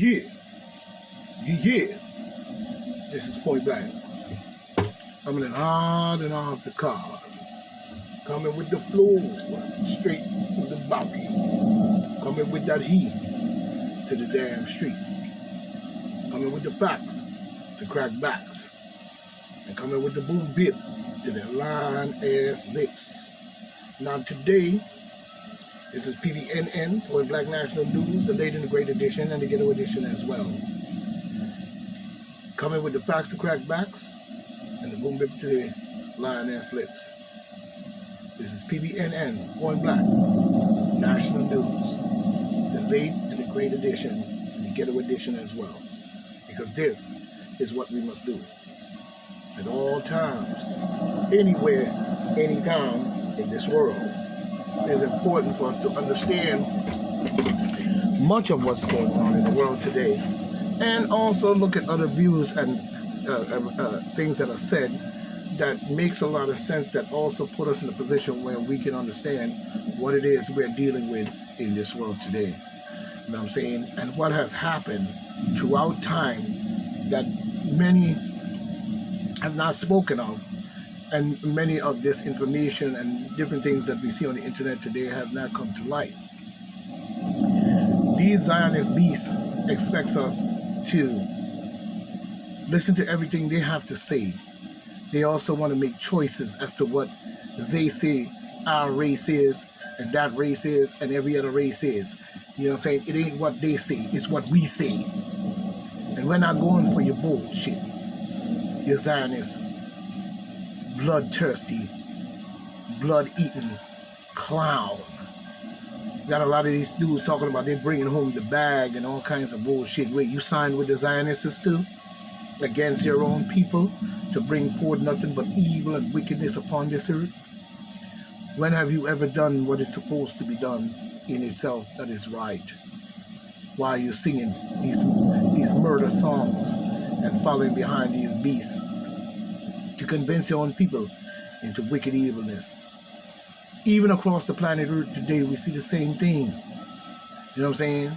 Yeah, yeah. This is Point Blank. Coming in hard and off the car. Coming with the flow, straight to the body. Coming with that heat to the damn street. Coming with the facts to crack backs. And coming with the boom bip to the line ass lips. Now today, this is PBNN, Point Blank National News, the late and the great edition, and the ghetto edition as well. Coming with the facts to crack backs, and the boom bip to the line ass lips. This is PBNN, Point Blank National News, the late and the great edition, and the ghetto edition as well. Because this is what we must do. At all times, anywhere, anytime in this world. It is important for us to understand much of what's going on in the world today, and also look at other views and things that are said that makes a lot of sense, that also put us in a position where we can understand what it is we're dealing with in this world today. You know what I'm saying? And what has happened throughout time that many have not spoken of, and many of this information and different things that we see on the internet today have not come to light. These Zionist beasts expects us to listen to everything they have to say. They also want to make choices as to what they say our race is, and that race is, and every other race is. You know what I'm saying? It ain't what they say, it's what we say. And we're not going for your bullshit. Your Zionist, bloodthirsty, blood-eating clown. Got a lot of these dudes talking about they bringing home the bag and all kinds of bullshit. Wait, you signed with the Zionists too? Against your own people to bring forth nothing but evil and wickedness upon this earth? When have you ever done what is supposed to be done in itself that is right? Why are you singing these murder songs and following behind these beasts to convince your own people into wicked evilness? Even across the planet Earth today, we see the same thing. You know what I'm saying?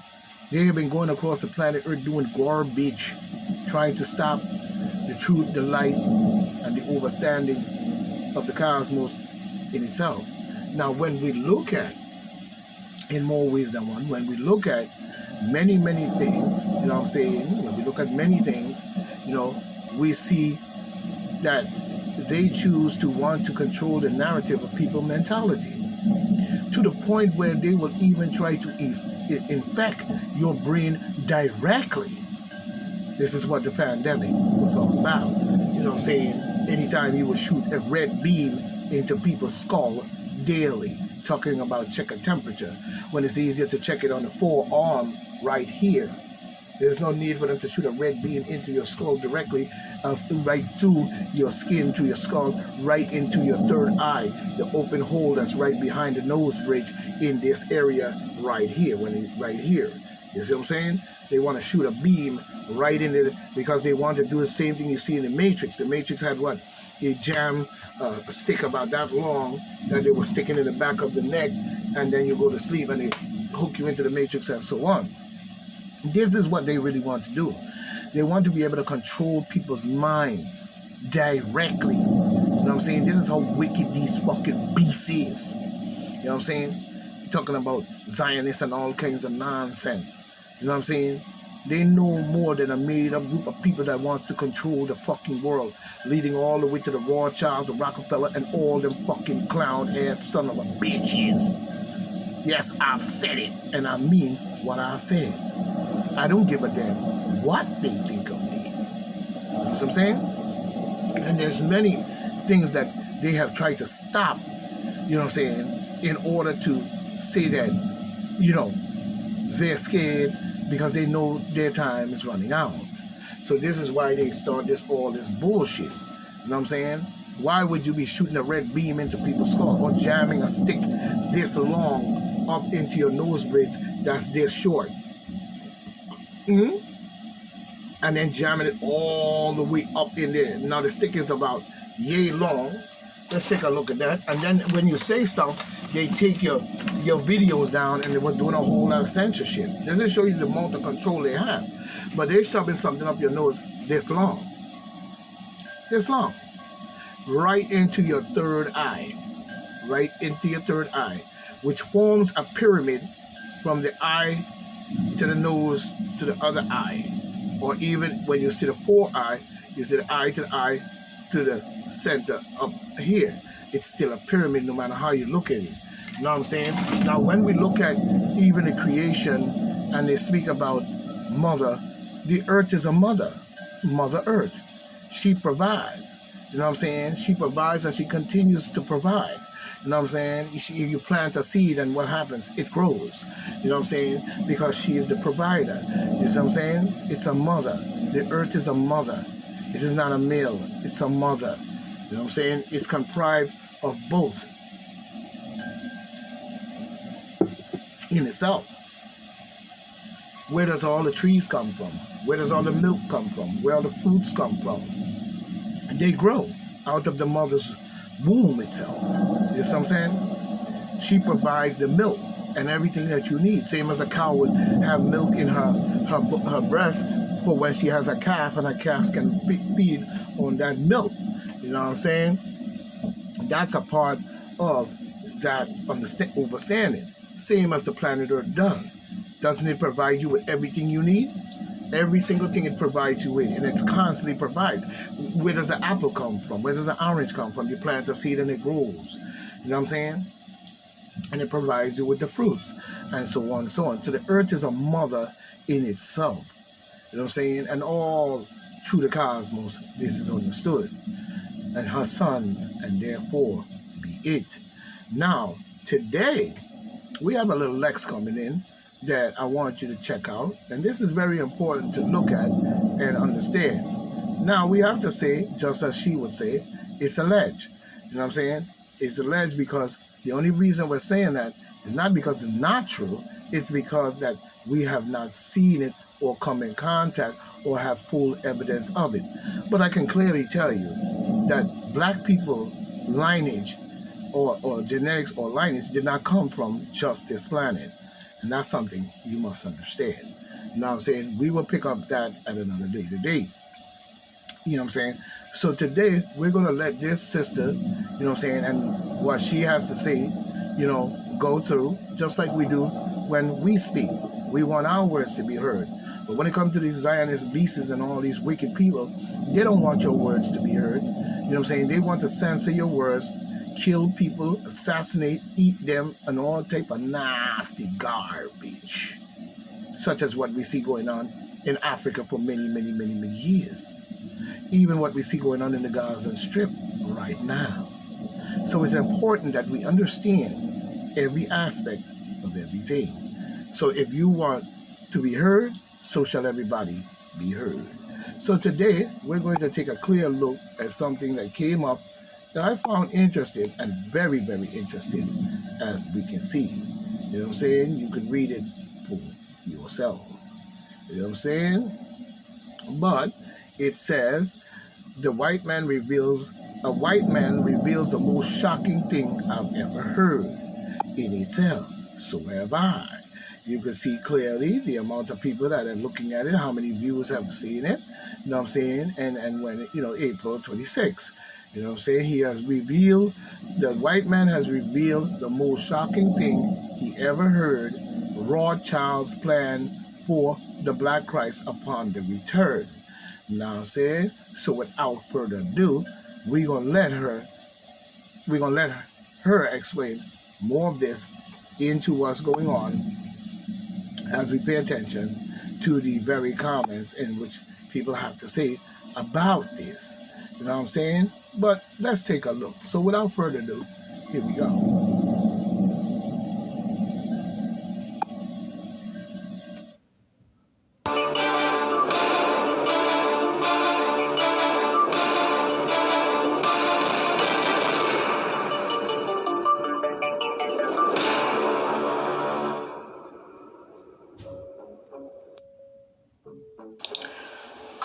They have been going across the planet Earth doing garbage, trying to stop the truth, the light, and the overstanding of the cosmos in itself. Now, when we look at, in more ways than one, when we look at many, many things, you know what I'm saying? When we look at many things, you know, we see that they choose to want to control the narrative of people mentality to the point where they will even try to infect your brain directly. This is what the pandemic was all about. You know what I'm saying? Anytime you would shoot a red beam into people's skull daily, talking about check a temperature, when it's easier to check it on the forearm right here. There's no need for them to shoot a red beam into your skull directly, right through your skin, to your skull, right into your third eye, the open hole that's right behind the nose bridge in this area right here, right here. You see what I'm saying? They want to shoot a beam right into it because they want to do the same thing you see in the Matrix. The Matrix had what? They jam a stick about that long that they were sticking in the back of the neck, and then you go to sleep and they hook you into the Matrix and so on. This is what they really want to do. They want to be able to control people's minds directly. You know what I'm saying? This is how wicked these fucking beasts is. You know what I'm saying? You're talking about Zionists and all kinds of nonsense. You know what I'm saying? They know more than a made-up group of people that wants to control the fucking world, leading all the way to the Rothschild, the Rockefeller, and all them fucking clown-ass son of a bitches. Yes, I said it, and I mean what I said. I don't give a damn what they think of me. You know what I'm saying? And there's many things that they have tried to stop, you know what I'm saying, in order to say that, you know, they're scared because they know their time is running out. So this is why they start all this bullshit. You know what I'm saying? Why would you be shooting a red beam into people's skull or jamming a stick this long up into your nose bridge that's this short? And then jamming it all the way up in there. Now the stick is about yay long. Let's take a look at that. And then when you say stuff, they take your videos down and they were doing a whole lot of censorship. Doesn't show you the amount of control they have. But they're shoving something up your nose this long. This long. Right into your third eye. Right into your third eye. Which forms a pyramid from the eye to the nose to the other eye. Or even when you see the fourth eye, you see the eye to the center up here. It's still a pyramid no matter how you look at it. You know what I'm saying? Now when we look at even the creation and they speak about mother, the earth is a mother. Mother Earth. She provides. You know what I'm saying? She provides and she continues to provide. You know what I'm saying? You plant a seed and what happens? It grows. You know what I'm saying? Because she is the provider. You know what I'm saying? It's a mother. The earth is a mother. It is not a male. It's a mother. You know what I'm saying? It's comprised of both in itself. Where does all the trees come from? Where does all the milk come from? Where all the fruits come from? And they grow out of the mother's womb itself. You know what I'm saying? She provides the milk and everything that you need. Same as a cow would have milk in her breast for when she has a calf, and her calves can feed on that milk. You know what I'm saying? That's a part of that understanding. Same as the planet Earth does. Doesn't it provide you with everything you need? Every single thing it provides you with, and it constantly provides. Where does the apple come from? Where does the orange come from? You plant a seed and it grows. You know what I'm saying? And it provides you with the fruits, and so on and so on. So the earth is a mother in itself. You know what I'm saying? And all through the cosmos, this is understood. And her sons, and therefore be it. Now, today, we have a little Lex coming in that I want you to check out. And this is very important to look at and understand. Now, we have to say, just as she would say, it's alleged. You know what I'm saying? It's alleged because the only reason we're saying that is not because it's not true. It's because that we have not seen it or come in contact or have full evidence of it. But I can clearly tell you that black people lineage or genetics or lineage did not come from just this planet. And that's something you must understand. You know what I'm saying? We will pick up that at another day today. You know what I'm saying? So today, we're going to let this sister, you know what I'm saying, and what she has to say, you know, go through, just like we do when we speak. We want our words to be heard. But when it comes to these Zionist beasts and all these wicked people, they don't want your words to be heard. You know what I'm saying? They want to censor your words, kill people, assassinate, eat them, and all type of nasty garbage, such as what we see going on in Africa for many, many, many, many years. Even what we see going on in the Gaza Strip right now. So it's important that we understand every aspect of everything. So if you want to be heard, so shall everybody be heard. So today, we're going to take a clear look at something that came up that I found interesting and very, very interesting, as we can see. You know what I'm saying? You can read it for yourself. You know what I'm saying? But it says, a white man reveals the most shocking thing I've ever heard in itself. So have I. You can see clearly the amount of people that are looking at it, how many viewers have seen it, you know what I'm saying? And when, you know, April 26th, you know what I'm saying? The white man has revealed the most shocking thing he ever heard, Rothschild's plan for the Black Christ upon the return. Now I'm saying, so without further ado, we're gonna let her explain more of this into what's going on as we pay attention to the very comments in which people have to say about this. You know what I'm saying? But let's take a look. So without further ado, here we go.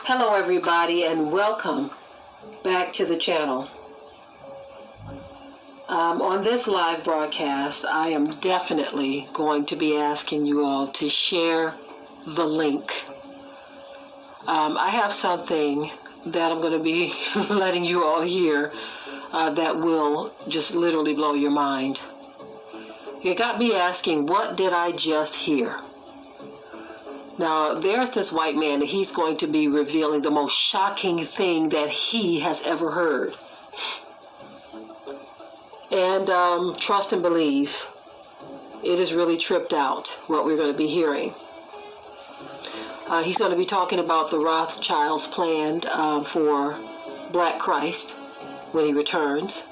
Hello everybody and welcome back to the channel. On this live broadcast, I am definitely going to be asking you all to share the link. I have something that I'm going to be letting you all hear that will just literally blow your mind. It got me asking, what did I just hear? Now, there's this white man that he's going to be revealing the most shocking thing that he has ever heard. And trust and believe, it is really tripped out what we're going to be hearing. He's going to be talking about the Rothschilds' plan for Black Christ when he returns.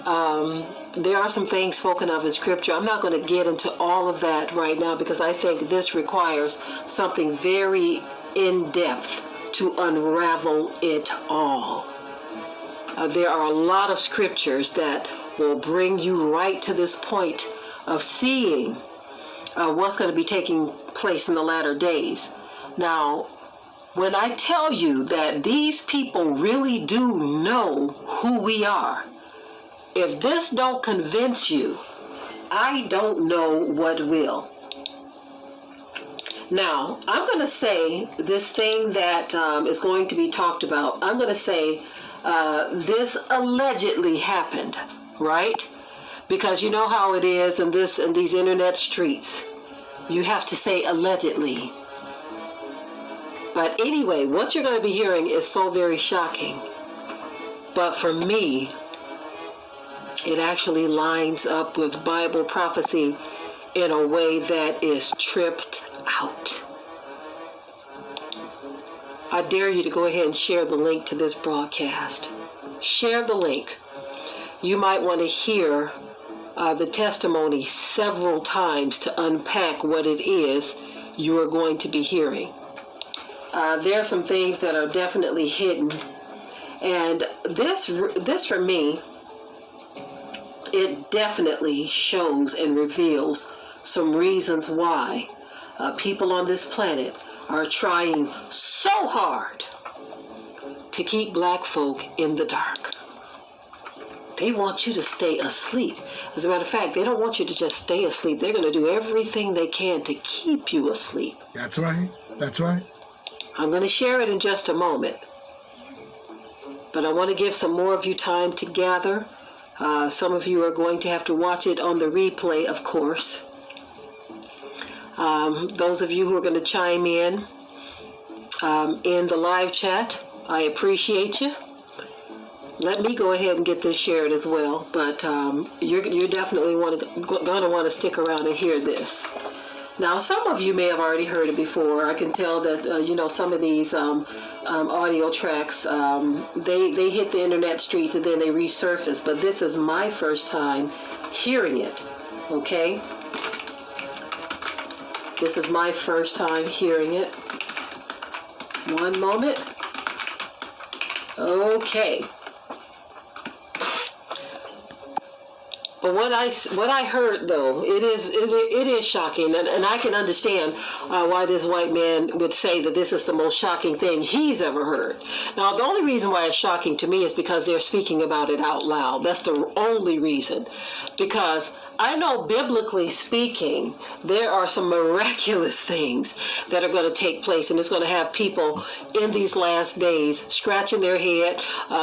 There are some things spoken of in Scripture. I'm not going to get into all of that right now because I think this requires something very in-depth to unravel it all. There are a lot of scriptures that will bring you right to this point of seeing what's going to be taking place in the latter days. Now, when I tell you that these people really do know who we are, if this don't convince you, I don't know what will. Now, I'm going to say this thing that is going to be talked about. I'm going to say this allegedly happened, right? Because you know how it is in these internet streets. You have to say allegedly. But anyway, what you're going to be hearing is so very shocking. But for me, it actually lines up with Bible prophecy in a way that is tripped out. I dare you to go ahead and share the link to this broadcast. Share the link. You might want to hear the testimony several times to unpack what it is you are going to be hearing. There are some things that are definitely hidden. And this for me, it definitely shows and reveals some reasons why people on this planet are trying so hard to keep black folk in the dark. They want you to stay asleep. As a matter of fact, they don't want you to just stay asleep. They're going to do everything they can to keep you asleep. That's right. That's right. I'm going to share it in just a moment. But I want to give some more of you time to gather. Some of you are going to have to watch it on the replay, of course. Those of you who are going to chime in the live chat, I appreciate you. Let me go ahead and get this shared as well. But you're definitely going to want to stick around and hear this. Now, some of you may have already heard it before. I can tell that, some of these audio tracks, they hit the internet streets and then they resurface. But this is my first time hearing it, okay? This is my first time hearing it. One moment. Okay. But what I heard though, it is shocking, and I can understand why this white man would say that this is the most shocking thing he's ever heard. Now, the only reason why it's shocking to me is because they're speaking about it out loud. That's the only reason. Because I know, biblically speaking, there are some miraculous things that are going to take place, and it's going to have people in these last days scratching their head.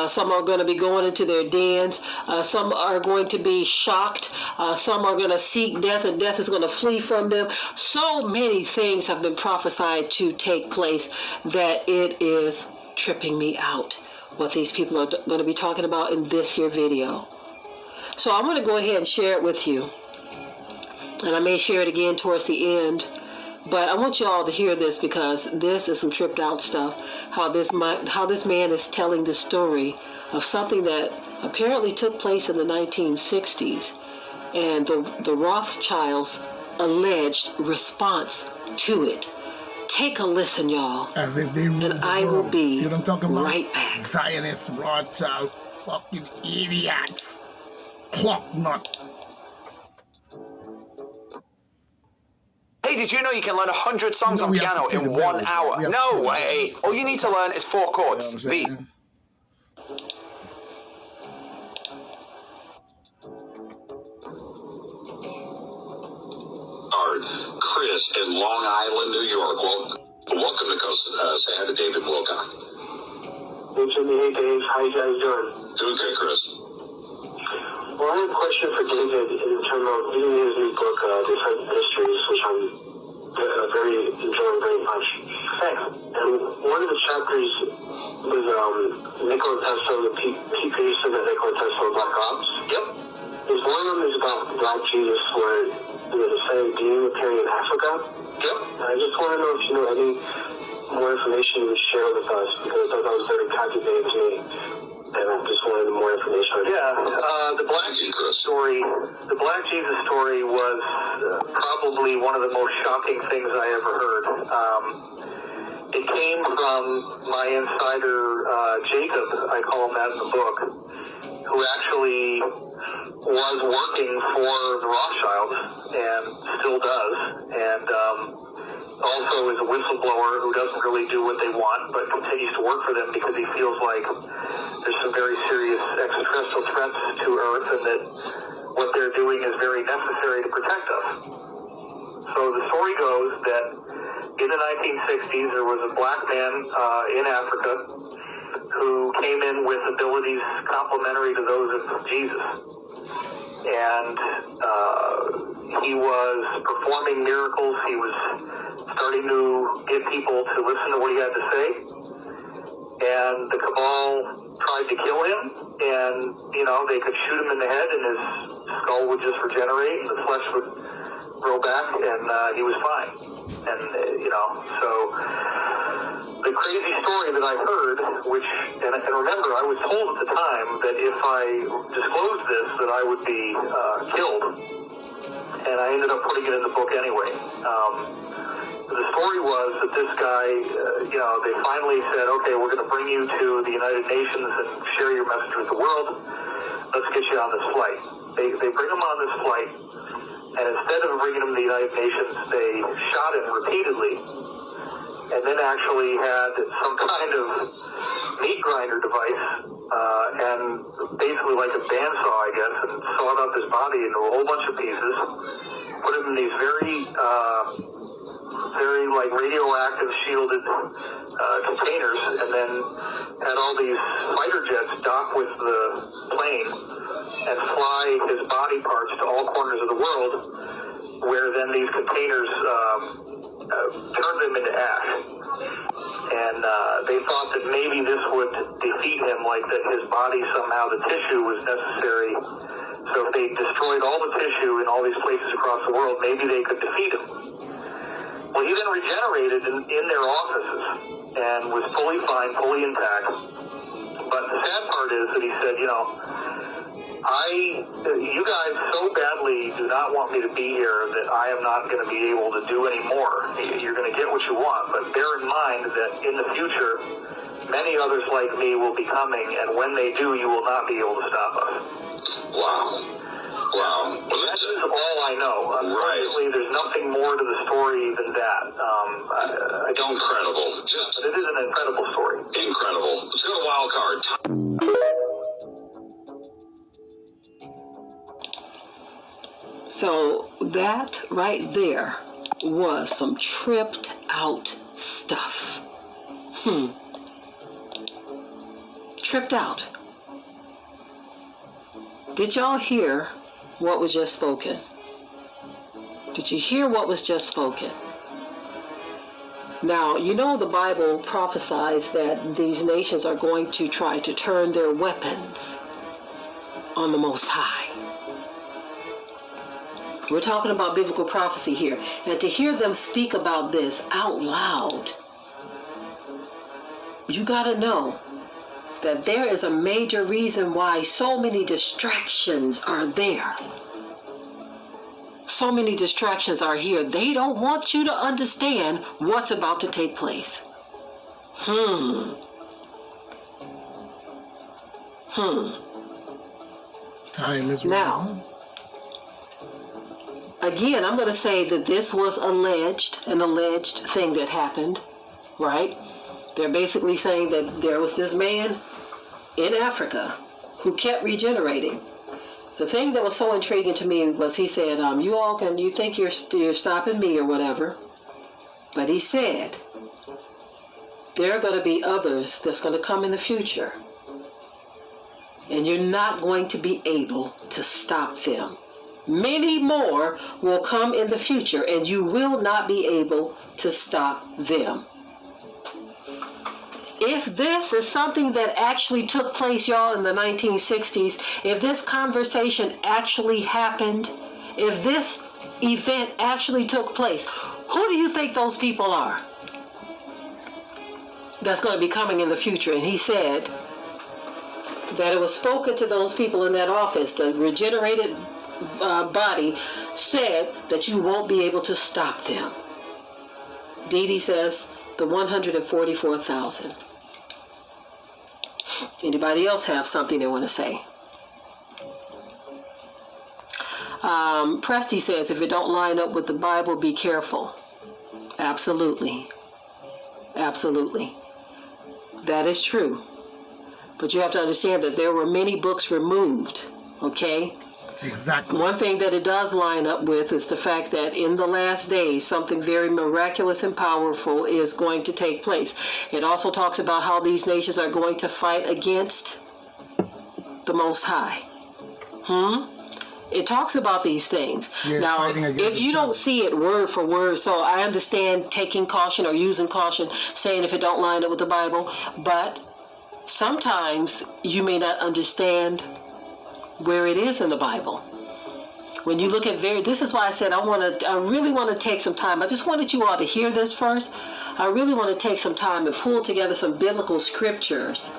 Some are going to be going into their dens. Some are going to be shocked. Some are going to seek death, and death is going to flee from them. So many things have been prophesied to take place that it is tripping me out what these people are going to be talking about in this here video. So I'm going to go ahead and share it with you. And I may share it again towards the end. But I want you all to hear this because this is some tripped out stuff. How this man is telling the story of something that apparently took place in the 1960s. And the Rothschilds' alleged response to it. Take a listen, y'all. As if they ruled and the I world. will be See what I'm talking about? right back. Zionist Rothschild fucking idiots. Clock nut. Hey, did you know you can learn 100 songs on piano in 1 hour? No way! All you need to learn is 4 chords. You know Chris in Long Island, New York. Welcome to Coast. Say hi to David Wilcock. Hey, Jimmy. Hey, Dave. How you guys doing? Doing good, Chris. Well, I have a question for David in terms of reading his new book, Different Histories, which I'm very enjoying very much. Thanks. And one of the chapters was Nikola Tesla, Pete Peterson and Nikola Tesla Black Ops. Yep. There's one of them is about Black Jesus, where the same demon appearing in Africa. Yep. And I just want to know if you know any more information you would share with us, because I thought that was very captivating to me. And I just wanted more information. The Black Jesus story. The Black Jesus story was probably one of the most shocking things I ever heard. It came from my insider Jacob, I call him that in the book, who actually was working for the Rothschilds and still does, and also is a whistleblower who doesn't really do what they want, but continues to work for them because he feels like there's some very serious extraterrestrial threats to Earth, and that what they're doing is very necessary to protect us. So the story goes that in the 1960s, there was a black man in Africa who came in with abilities complementary to those of Jesus. And he was performing miracles. He was starting to get people to listen to what he had to say. And the cabal tried to kill him, and, they could shoot him in the head, and his skull would just regenerate, and the flesh would grow back, and he was fine. And, so the crazy story that I heard, and remember, I was told at the time that if I disclosed this, that I would be killed. And I ended up putting it in the book anyway. The story was that this guy, they finally said, okay, we're going to bring you to the United Nations and share your message with the world. Let's get you on this flight. They bring him on this flight, and instead of bringing him to the United Nations, they shot him repeatedly, and then actually had some kind of meat grinder device, and basically like a bandsaw, I guess, and sawed up his body into a whole bunch of pieces, put him in these very radioactive shielded containers, and then had all these fighter jets dock with the plane and fly his body parts to all corners of the world, where then these containers turned them into ash. And they thought that maybe this would defeat him, like that his body somehow, the tissue was necessary. So if they destroyed all the tissue in all these places across the world, maybe they could defeat him. Well, he then regenerated in their offices and was fully fine, fully intact. But the sad part is that he said, you guys so badly do not want me to be here that I am not going to be able to do any more. You're going to get what you want, but bear in mind that in the future, many others like me will be coming, and when they do, you will not be able to stop us. Wow. Well, that is all I know. Unfortunately, there's nothing more to the story than that. Incredible. But it is an incredible story. Incredible. Let's go to wild card. So that right there was some tripped out stuff. Tripped out. Did y'all hear what was just spoken? Did you hear what was just spoken? Now, the Bible prophesies that these nations are going to try to turn their weapons on the Most High. We're talking about biblical prophecy here. And to hear them speak about this out loud, you got to know that there is a major reason why so many distractions are there. So many distractions are here. They don't want you to understand what's about to take place. Time is now. Again, I'm going to say that this was an alleged thing that happened, right? They're basically saying that there was this man in Africa who kept regenerating. the thing that was so intriguing to me was he said, you think you're stopping me or whatever. But he said, there are going to be others that's going to come in the future. And you're not going to be able to stop them. Many more will come in the future, and you will not be able to stop them. If this is something that actually took place, y'all, in the 1960s, if this conversation actually happened, if this event actually took place, who do you think those people are that's going to be coming in the future? And he said that it was spoken to those people in that office. The regenerated body said that you won't be able to stop them. Dee Dee says the 144,000. Anybody else have something they want to say? Presty says, if it don't line up with the Bible, be careful. Absolutely. Absolutely. That is true. But you have to understand that there were many books removed, okay? Exactly. One thing that it does line up with is the fact that in the last days, something very miraculous and powerful is going to take place. It also talks about how these nations are going to fight against the Most High. It talks about these things. Yeah, now, if you don't see it word for word, so I understand taking caution or using caution, saying if it don't line up with the Bible, but sometimes you may not understand where it is in the Bible. When you look at this is why I said I really want to take some time. I just wanted you all to hear this first. I really want to take some time and pull together some biblical scriptures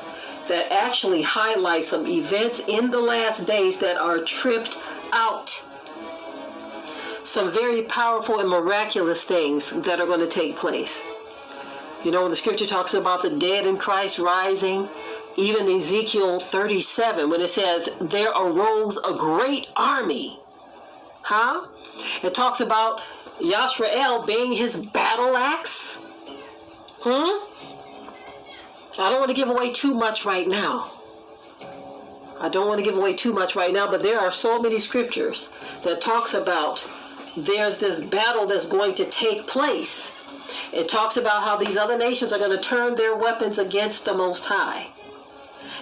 that actually highlight some events in the last days that are tripped out. Some very powerful and miraculous things that are going to take place. You know, when the scripture talks about the dead in Christ rising, even Ezekiel 37, when it says, there arose a great army. It talks about Yashrael being his battle axe. I don't want to give away too much right now. But there are so many scriptures that talks about there's this battle that's going to take place. It talks about how these other nations are going to turn their weapons against the Most High.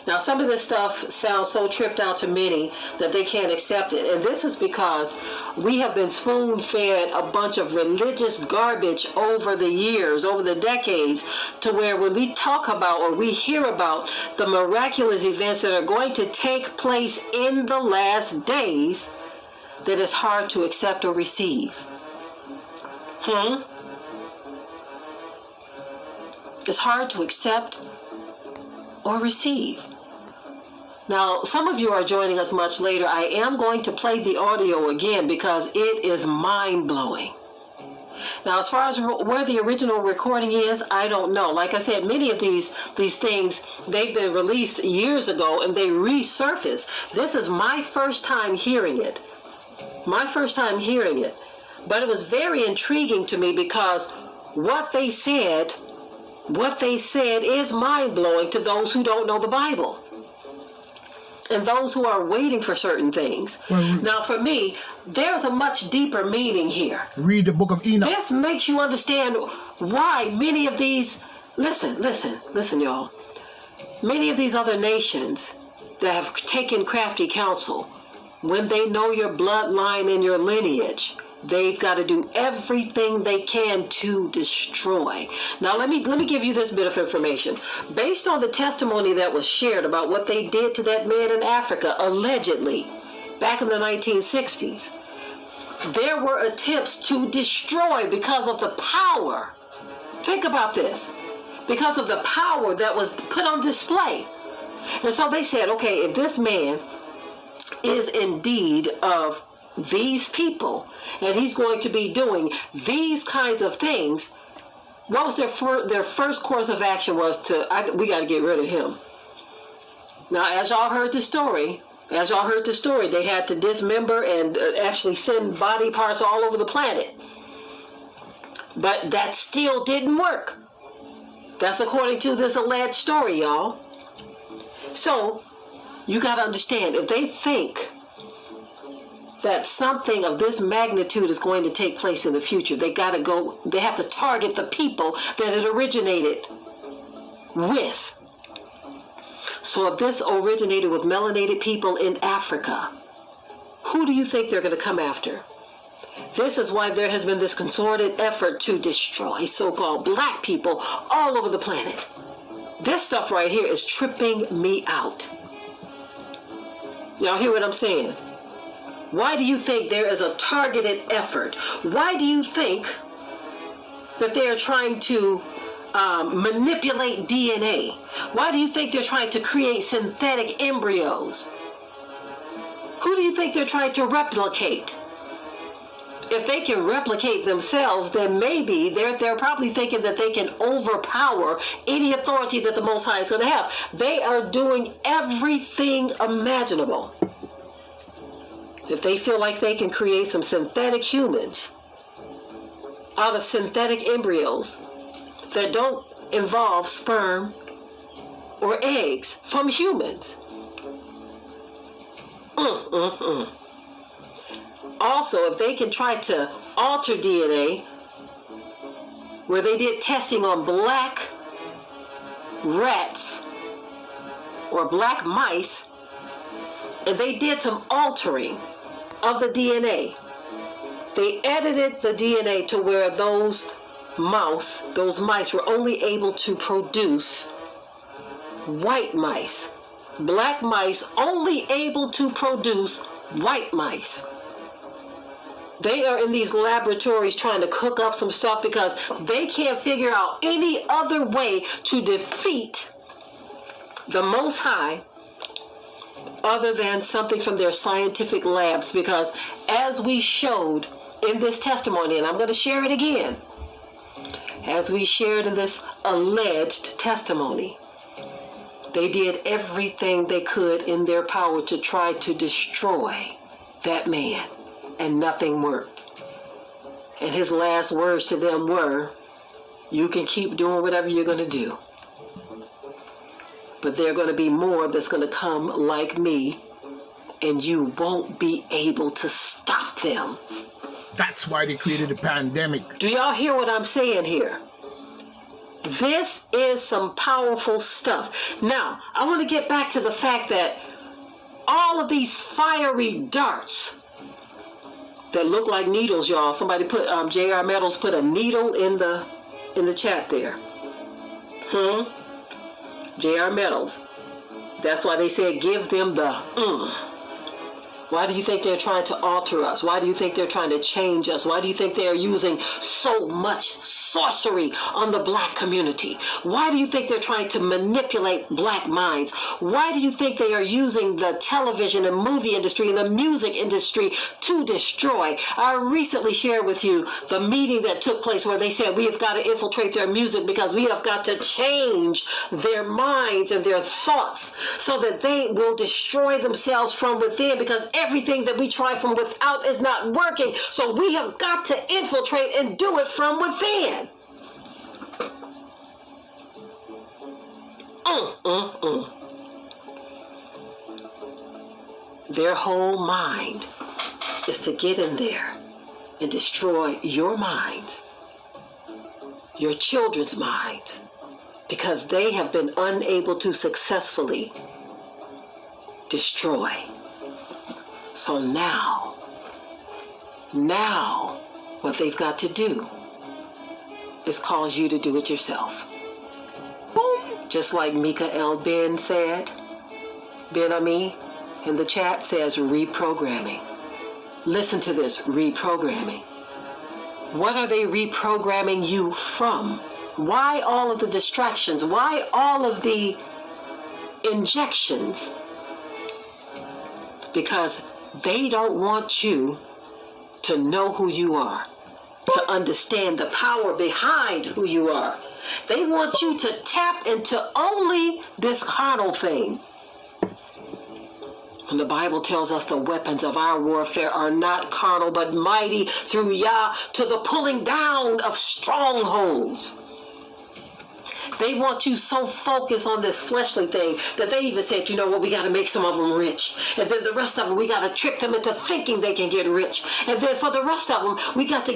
Now, some of this stuff sounds so tripped out to many that they can't accept it. And this is because we have been spoon-fed a bunch of religious garbage over the years, over the decades, to where when we talk about or we hear about the miraculous events that are going to take place in the last days, that it's hard to accept or receive. It's hard to accept or receive. Now, some of you are joining us much later. I am going to play the audio again because it is mind-blowing. Now, as far as where the original recording is, I don't know. Like I said, many of these things, they've been released years ago and they resurface. This is my first time hearing it. But it was very intriguing to me because what they said is mind-blowing to those who don't know the Bible and those who are waiting for certain things. Now, for me, there's a much deeper meaning here. Read the book of Enoch. This makes you understand why many of these, listen, y'all. Many of these other nations that have taken crafty counsel, when they know your bloodline and your lineage, they've got to do everything they can to destroy. Now, let me give you this bit of information. Based on the testimony that was shared about what they did to that man in Africa, allegedly, back in the 1960s, there were attempts to destroy because of the power. Think about this. Because of the power that was put on display. And so they said, okay, if this man is indeed of these people, and he's going to be doing these kinds of things, what was their first course of action was we got to get rid of him. Now, as y'all heard the story, they had to dismember and actually send body parts all over the planet. But that still didn't work. That's according to this alleged story, y'all. So, you got to understand, if they think that something of this magnitude is going to take place in the future, they have to target the people that it originated with. So if this originated with melanated people in Africa, who do you think they're going to come after? This is why there has been this concerted effort to destroy so-called black people all over the planet. This stuff right here is tripping me out. Y'all hear what I'm saying? Why do you think there is a targeted effort? Why do you think that they are trying to manipulate DNA? Why do you think they're trying to create synthetic embryos? Who do you think they're trying to replicate? If they can replicate themselves, then maybe they're probably thinking that they can overpower any authority that the Most High is going to have. They are doing everything imaginable. If they feel like they can create some synthetic humans out of synthetic embryos that don't involve sperm or eggs from humans. Also, if they can try to alter DNA, where they did testing on black rats or black mice, and they did some altering of the DNA. They edited the DNA to where those mice were only able to produce white mice. Black mice only able to produce white mice. They are in these laboratories trying to cook up some stuff because they can't figure out any other way to defeat the Most High other than something from their scientific labs. Because as we showed in this testimony, and I'm going to share it again, as we shared in this alleged testimony, they did everything they could in their power to try to destroy that man. And nothing worked. And his last words to them were, you can keep doing whatever you're going to do. But there are going to be more that's going to come like me, and you won't be able to stop them. That's why they created a pandemic. Do y'all hear what I'm saying here? This is some powerful stuff. Now, I want to get back to the fact that all of these fiery darts that look like needles, y'all. Somebody put J.R. Meadows put a needle in the chat there. J.R. Meadows. That's why they said give them the Why do you think they're trying to alter us? Why do you think they're trying to change us? Why do you think they are using so much sorcery on the black community? Why do you think they're trying to manipulate black minds? Why do you think they are using the television and movie industry and the music industry to destroy? I recently shared with you the meeting that took place where they said we have got to infiltrate their music because we have got to change their minds and their thoughts so that they will destroy themselves from within, because everything that we try from without is not working. So we have got to infiltrate and do it from within. Their whole mind is to get in there and destroy your minds, your children's minds, because they have been unable to successfully destroy. So now, what they've got to do is cause you to do it yourself. Boom! Just like Mika El Ben said, Ben Ami in the chat says reprogramming. Listen to this, reprogramming. What are they reprogramming you from? Why all of the distractions? Why all of the injections? Because they don't want you to know who you are, to understand the power behind who you are. They want you to tap into only this carnal thing. And the Bible tells us the weapons of our warfare are not carnal, but mighty through Yah to the pulling down of strongholds. They want you so focused on this fleshly thing that they even said, you know what, we got to make some of them rich. And then the rest of them, we got to trick them into thinking they can get rich. And then for the rest of them, we got to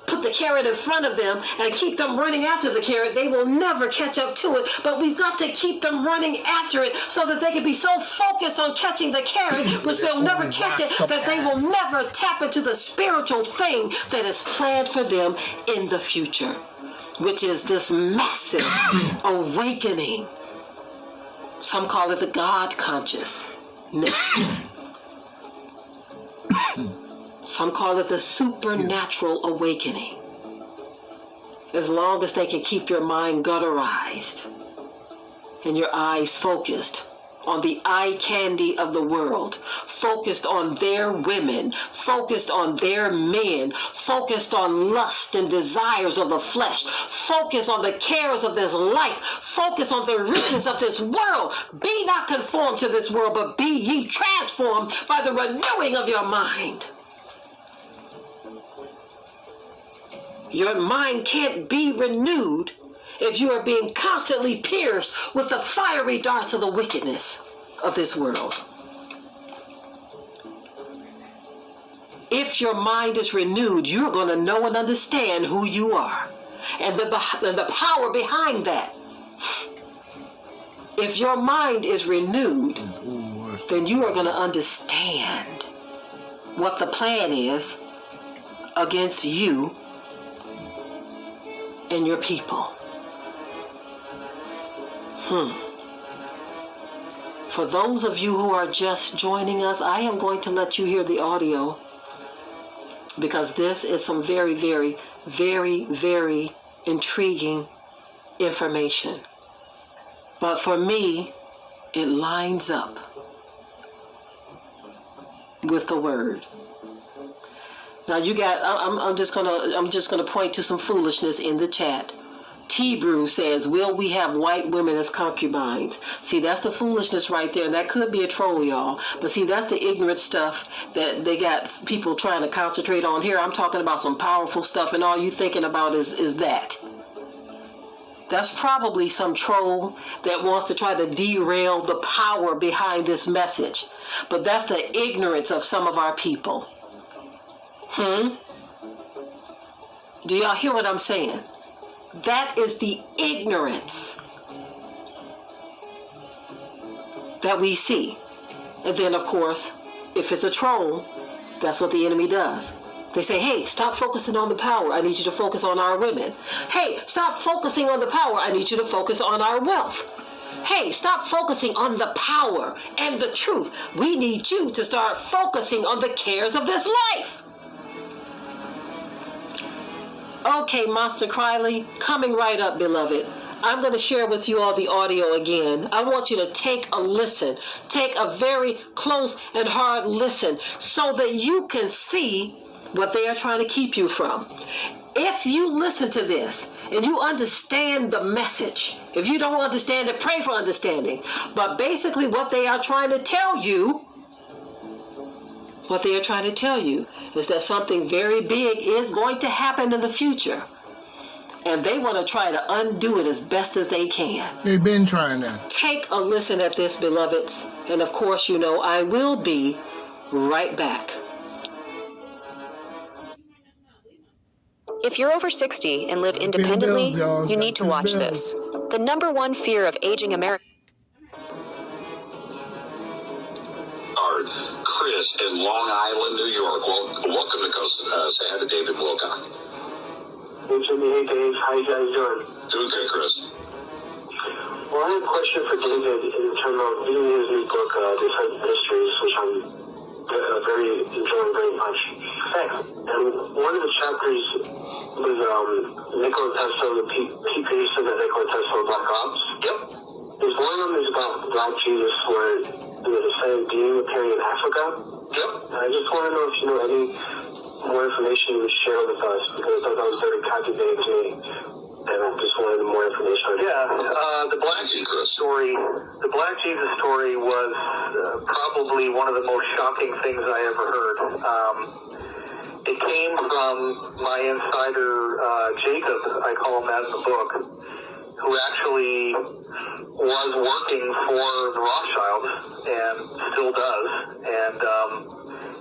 put the carrot in front of them and keep them running after the carrot. They will never catch up to it, but we've got to keep them running after it so that they can be so focused on catching the carrot, which they'll never catch it, that they will never tap into the spiritual thing that is planned for them in the future, which is this massive awakening. Some call it the God consciousness. Some call it the supernatural awakening. As long as they can keep your mind gutterized and your eyes focused on the eye candy of the world, focused on their women, focused on their men, focused on lust and desires of the flesh, focused on the cares of this life, focused on the riches of this world. Be not conformed to this world, but be ye transformed by the renewing of your mind. Your mind can't be renewed if you are being constantly pierced with the fiery darts of the wickedness of this world. If your mind is renewed, you're going to know and understand who you are and the power behind that. If your mind is renewed, then you are going to understand what the plan is against you and your people. For those of you who are just joining us, I am going to let you hear the audio because this is some very, very, very, very intriguing information. But for me, it lines up with the word. Now you got, I'm just gonna point to some foolishness in the chat. T-Brew says, will we have white women as concubines? See, that's the foolishness right there. And that could be a troll, y'all. But see, that's the ignorant stuff that they got people trying to concentrate on here. I'm talking about some powerful stuff, and all you thinking about is that. That's probably some troll that wants to try to derail the power behind this message. But that's the ignorance of some of our people. Do y'all hear what I'm saying? That is the ignorance that we see. And then, of course, if it's a troll, that's what the enemy does. They say, hey, stop focusing on the power. I need you to focus on our women. Hey, stop focusing on the power. I need you to focus on our wealth. Hey, stop focusing on the power and the truth. We need you to start focusing on the cares of this life. Okay, Monster Criley, coming right up, beloved. I'm going to share with you all the audio again. I want you to take a listen. Take a very close and hard listen so that you can see what they are trying to keep you from. If you listen to this and you understand the message, if you don't understand it, pray for understanding. But basically what they are trying to tell you, is that something very big is going to happen in the future. And they want to try to undo it as best as they can. They've been trying that. Take a listen at this, beloveds. And of course, you know, I will be right back. If you're over 60 and live independently, you need to watch this. The number one fear of aging America. Chris in Long Island, New York. Welcome to say hi to David Wilcock. Hey, Jimmy. Hey, Dave. How you guys doing? Doing good, Chris. Well, I have a question for David in terms of reading his new book, Different Mysteries, which I'm enjoying very much. And one of the chapters was Nikola Tesla, Pete Peterson and Nikola Tesla Black Ops. Yep. There's one of them is about Black Jesus, where there's a same being appearing in Africa. Yep. And I just want to know if you know any more information you would share with us, because I thought that was very captivating to me. And I just wanted more information. The Black Jesus story was probably one of the most shocking things I ever heard. It came from my insider, Jacob, I call him that in the book. who actually was working for the Rothschilds and still does, and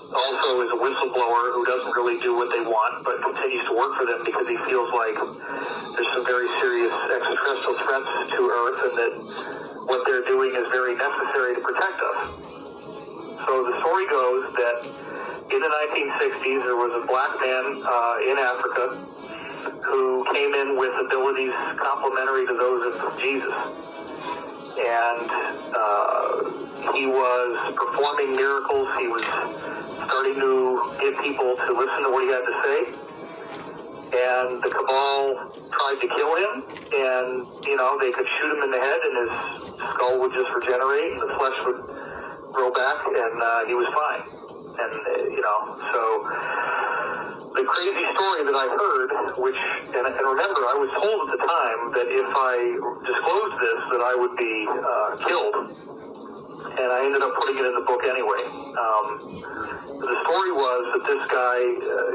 also is a whistleblower who doesn't really do what they want but continues to work for them because he feels like there's some very serious extraterrestrial threats to Earth and that what they're doing is very necessary to protect us. So the story goes that in the 1960s there was a black man in Africa who came in with abilities complementary to those of Jesus. And he was performing miracles. He was starting to get people to listen to what he had to say. And the cabal tried to kill him, and, they could shoot him in the head, and his skull would just regenerate, and the flesh would grow back, and he was fine. And, so the crazy story that I heard, and remember, I was told at the time that if I disclosed this, that I would be killed. And I ended up putting it in the book anyway. The story was that this guy,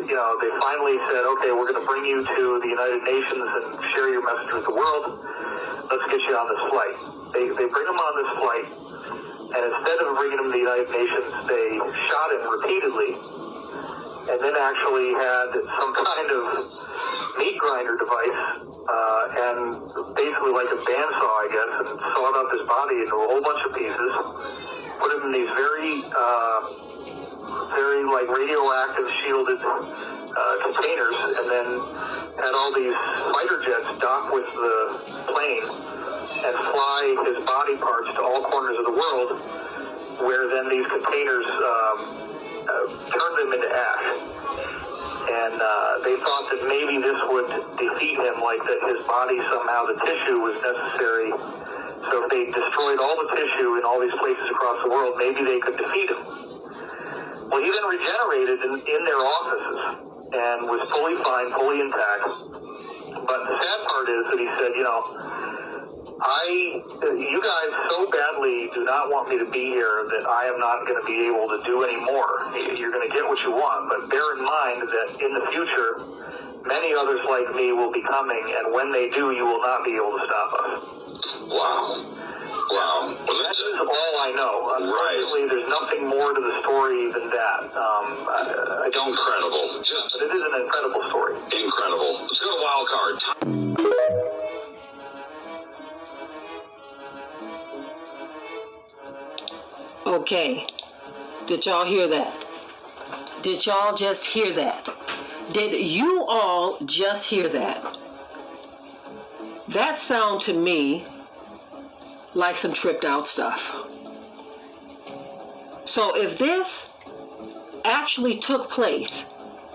they finally said, okay, we're going to bring you to the United Nations and share your message with the world. Let's get you on this flight. They bring him on this flight, and instead of bringing him to the United Nations, they shot him repeatedly, and then actually had some kind of meat grinder device, and basically like a bandsaw, I guess, and sawed up his body into a whole bunch of pieces, put him in these very like radioactive shielded containers, and then had all these fighter jets dock with the plane and fly his body parts to all corners of the world, where then these containers turned them into ash. And they thought that maybe this would defeat him, like that his body somehow, the tissue was necessary. So if they destroyed all the tissue in all these places across the world, maybe they could defeat him. Well, he then regenerated in their offices and was fully fine, fully intact. But the sad part is that he said, you guys so badly do not want me to be here that I am not going to be able to do any more. You're going to get what you want, but bear in mind that in the future, many others like me will be coming, and when they do, you will not be able to stop us. Wow. Well, that is all I know. Unfortunately, there's nothing more to the story than that. Incredible. But it is an incredible story. Incredible. Let's go to wild card. Okay. Did y'all hear that? Did y'all just hear that? Did you all just hear that? That sound to me like some tripped out stuff. So if this actually took place,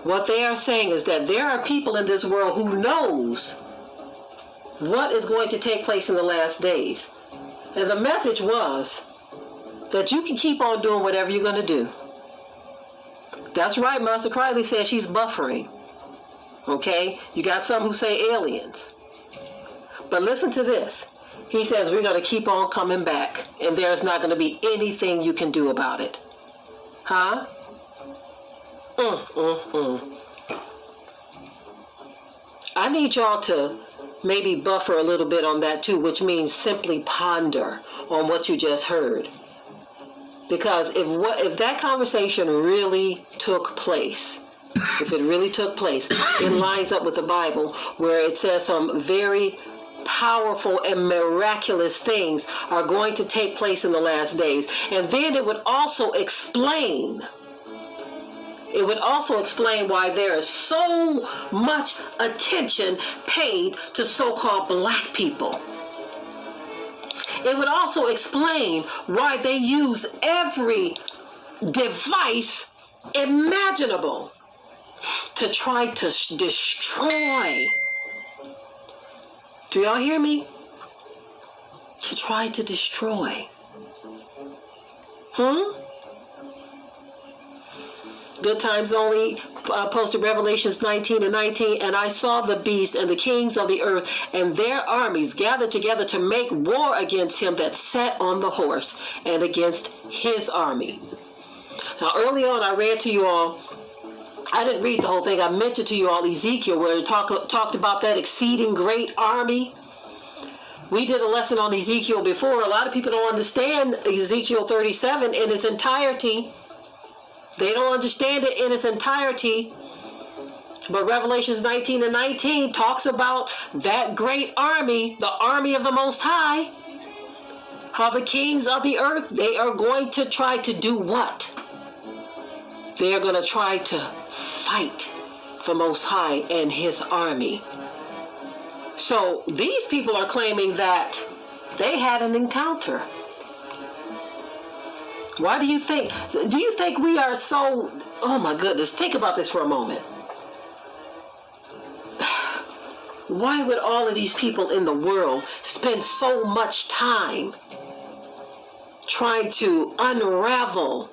what they are saying is that there are people in this world who knows what is going to take place in the last days. And the message was that you can keep on doing whatever you're going to do. That's right, Master Crowley says she's buffering. Okay? You got some who say aliens. But listen to this. He says we're going to keep on coming back, and there's not going to be anything you can do about it. Huh? I need y'all to maybe buffer a little bit on that too, which means simply ponder on what you just heard. Because if that conversation really took place, if it really took place, it lines up with the Bible where it says some very powerful and miraculous things are going to take place in the last days. And then it would also explain why there is so much attention paid to so-called black people. It would also explain why they use every device imaginable to try to destroy. Do y'all hear me? To try to destroy. Good Times Only posted Revelations 19:19, and I saw the beast and the kings of the earth and their armies gathered together to make war against him that sat on the horse and against his army. Now early on I read to you all, I didn't read the whole thing, I mentioned to you all Ezekiel where it talked about that exceeding great army. We did a lesson on Ezekiel before. A lot of people don't understand Ezekiel 37 in its entirety. They don't understand it in its entirety. But Revelations 19 and 19 talks about that great army, the army of the Most High. How the kings of the earth, they are going to try to do what? They are going to try to fight the Most High and his army. So these people are claiming that they had an encounter. Why do you think we are so, oh my goodness, think about this for a moment. Why would all of these people in the world spend so much time trying to unravel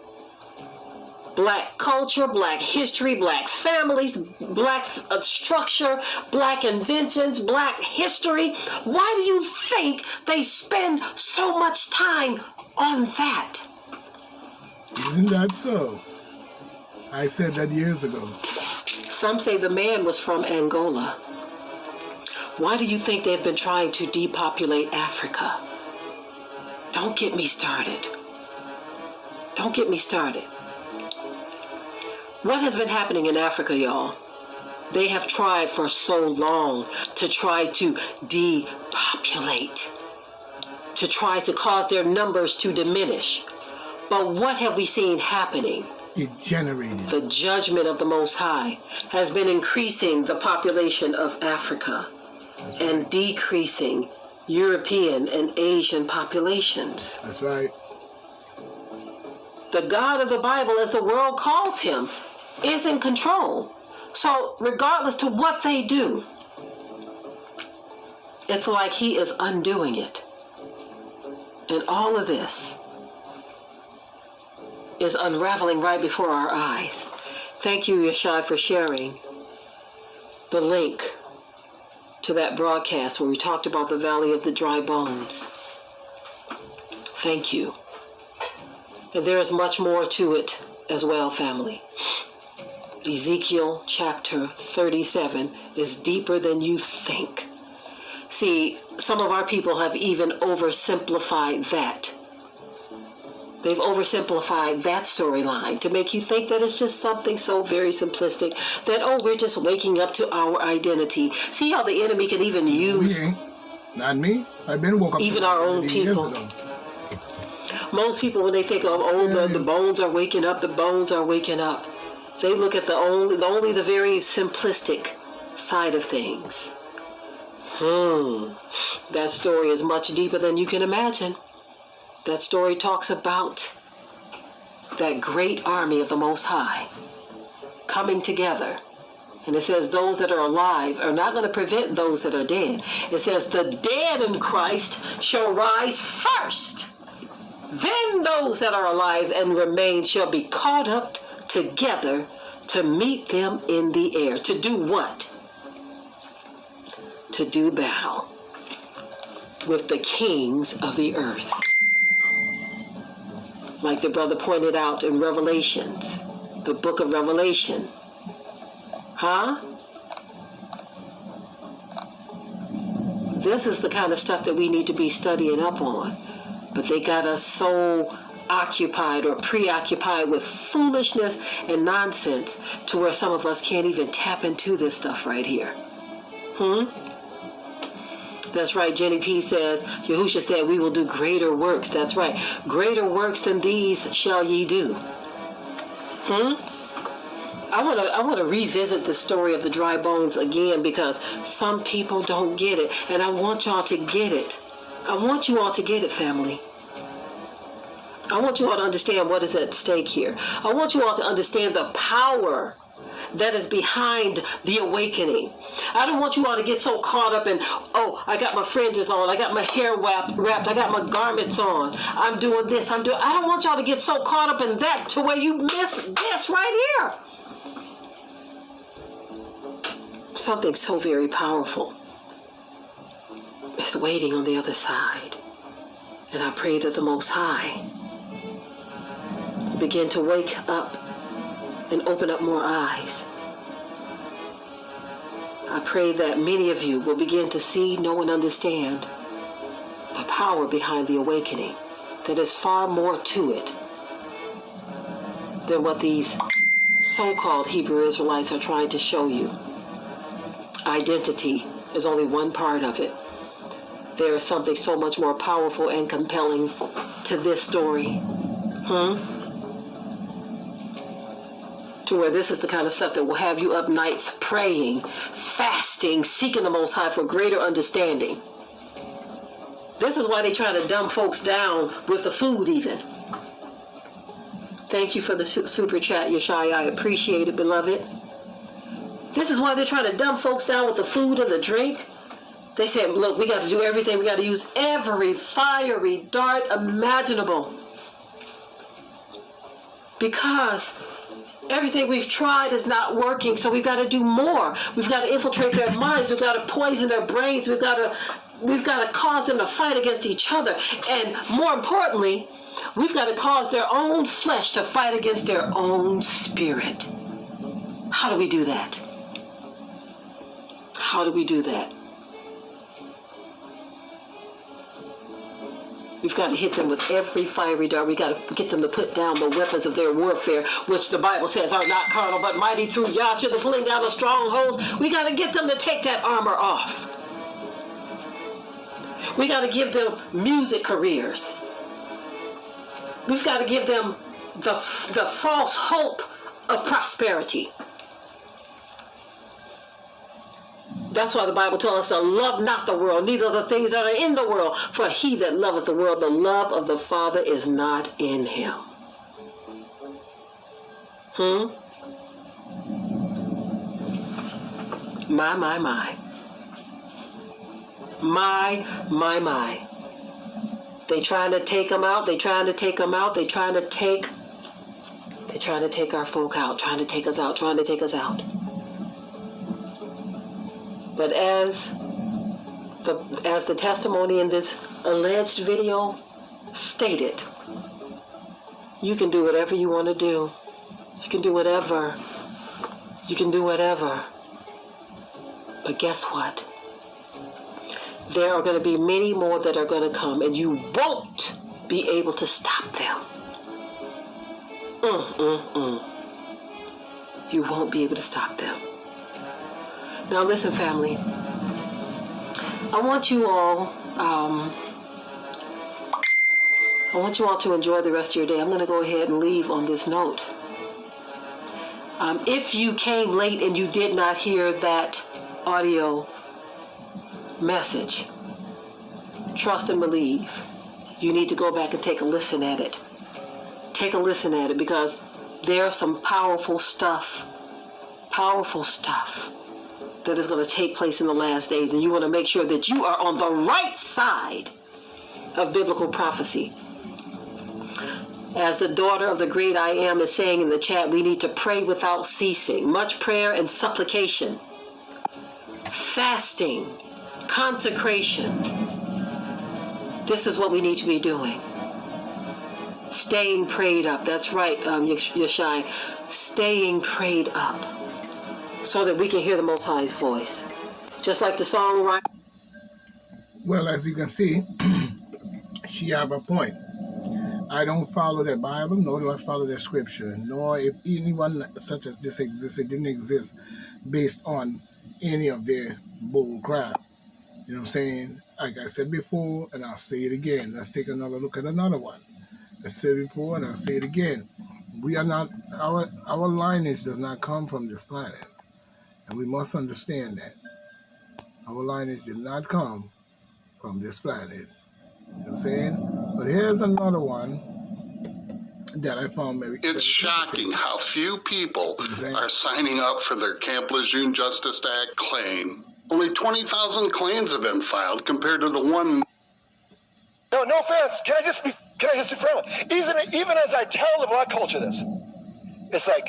Black culture, Black history, Black families, Black structure, Black inventions, Black history? Why do you think they spend so much time on that? Isn't that so? I said that years ago. Some say the man was from Angola. Why do you think they've been trying to depopulate Africa? Don't get me started. Don't get me started. What has been happening in Africa, y'all? They have tried for so long to try to depopulate, to try to cause their numbers to diminish. But what have we seen happening? It generated. The judgment of the Most High has been increasing the population of Africa and decreasing European and Asian populations. That's right. The God of the Bible, as the world calls him, is in control. So regardless to what they do, it's like he is undoing it. And all of this is unraveling right before our eyes. Thank you, Yeshai, for sharing the link to that broadcast where we talked about the Valley of the Dry Bones. Thank you. And there is much more to it as well, family. Ezekiel chapter 37 is deeper than you think. See, some of our people have even oversimplified that. They've oversimplified that storyline to make you think that it's just something so very simplistic that, oh, we're just waking up to our identity. See how the enemy can even use... We ain't. Not me. I've been woke up even our own people. Most people, when they think of, oh, the bones are waking up, the bones are waking up, they look at only the very simplistic side of things. That story is much deeper than you can imagine. That story talks about that great army of the Most High coming together. And it says those that are alive are not going to prevent those that are dead. It says the dead in Christ shall rise first. Then those that are alive and remain shall be caught up together to meet them in the air. To do what? To do battle with the kings of the earth. Like the brother pointed out in Revelations, the book of Revelation. This is the kind of stuff that we need to be studying up on. But they got us so occupied or preoccupied with foolishness and nonsense to where some of us can't even tap into this stuff right here. That's right. Jenny P says, Yahusha said, we will do greater works. That's right. Greater works than these shall ye do. I want to revisit the story of the dry bones again because some people don't get it. And I want y'all to get it. I want you all to get it, family. I want you all to understand what is at stake here. I want you all to understand the power that is behind the awakening. I don't want you all to get so caught up in, oh, I got my fringes on, I got my hair wrapped, I got my garments on, I'm doing this, I don't want y'all to get so caught up in that to where you miss this right here. Something so very powerful is waiting on the other side. And I pray that the Most High begin to wake up and open up more eyes. I pray that many of you will begin to see, know, and understand the power behind the awakening, that is far more to it than what these so-called Hebrew Israelites are trying to show you. Identity is only one part of it. There is something so much more powerful and compelling to this story. To where this is the kind of stuff that will have you up nights praying, fasting, seeking the Most High for greater understanding. This is why they try to dumb folks down with the food even. Thank you for the super chat, Yeshai. I appreciate it, beloved. This is why they're trying to dumb folks down with the food and the drink. They say, look, we got to do everything. We got to use every fiery dart imaginable. Because everything we've tried is not working, so we've got to do more. We've got to infiltrate their minds. We've got to poison their brains. We've got to cause them to fight against each other. And more importantly, we've got to cause their own flesh to fight against their own spirit. How do we do that? How do we do that? We've got to hit them with every fiery dart. We've got to get them to put down the weapons of their warfare, which the Bible says are not carnal, but mighty through Yah to the pulling down of strongholds. We got to get them to take that armor off. We got to give them music careers. We've got to give them the false hope of prosperity. That's why the Bible tells us to love not the world, neither the things that are in the world. For he that loveth the world, the love of the Father is not in him. My. They trying to take them out. They trying to take our folk out, trying to take us out. But as the testimony in this alleged video stated, you can do whatever you want to do. You can do whatever. But guess what? There are going to be many more that are going to come, and you won't be able to stop them. You won't be able to stop them. Now listen, family. I want you all to enjoy the rest of your day. I'm going to go ahead and leave on this note. If you came late and you did not hear that audio message, trust and believe. You need to go back and take a listen at it. Take a listen at it, because there's some powerful stuff that is going to take place in the last days, and you want to make sure that you are on the right side of biblical prophecy. As the daughter of the great I Am is saying in the chat, we need to pray without ceasing. Much prayer and supplication, fasting, consecration. This is what we need to be doing. Staying prayed up. That's right, Yeshai. Staying prayed up, so that we can hear the Most High's voice. Just like the song, right? Well, as you can see, she have a point. I don't follow the Bible, nor do I follow the scripture, nor if anyone such as this exists, it didn't exist based on any of their bull crap. You know what I'm saying? Like I said before, and I'll say it again. Let's take another look at another one. I said it before, and I'll say it again. We are not, our lineage does not come from this planet. And we must understand that. Our lineage did not come from this planet. You know what I'm saying? But here's another one that I found very It's shocking how few people are signing up for their Camp Lejeune Justice Act claim. Only 20,000 claims have been filed compared to the 1. No offense. Can I just be friendly? Even as I tell the black culture this, it's like,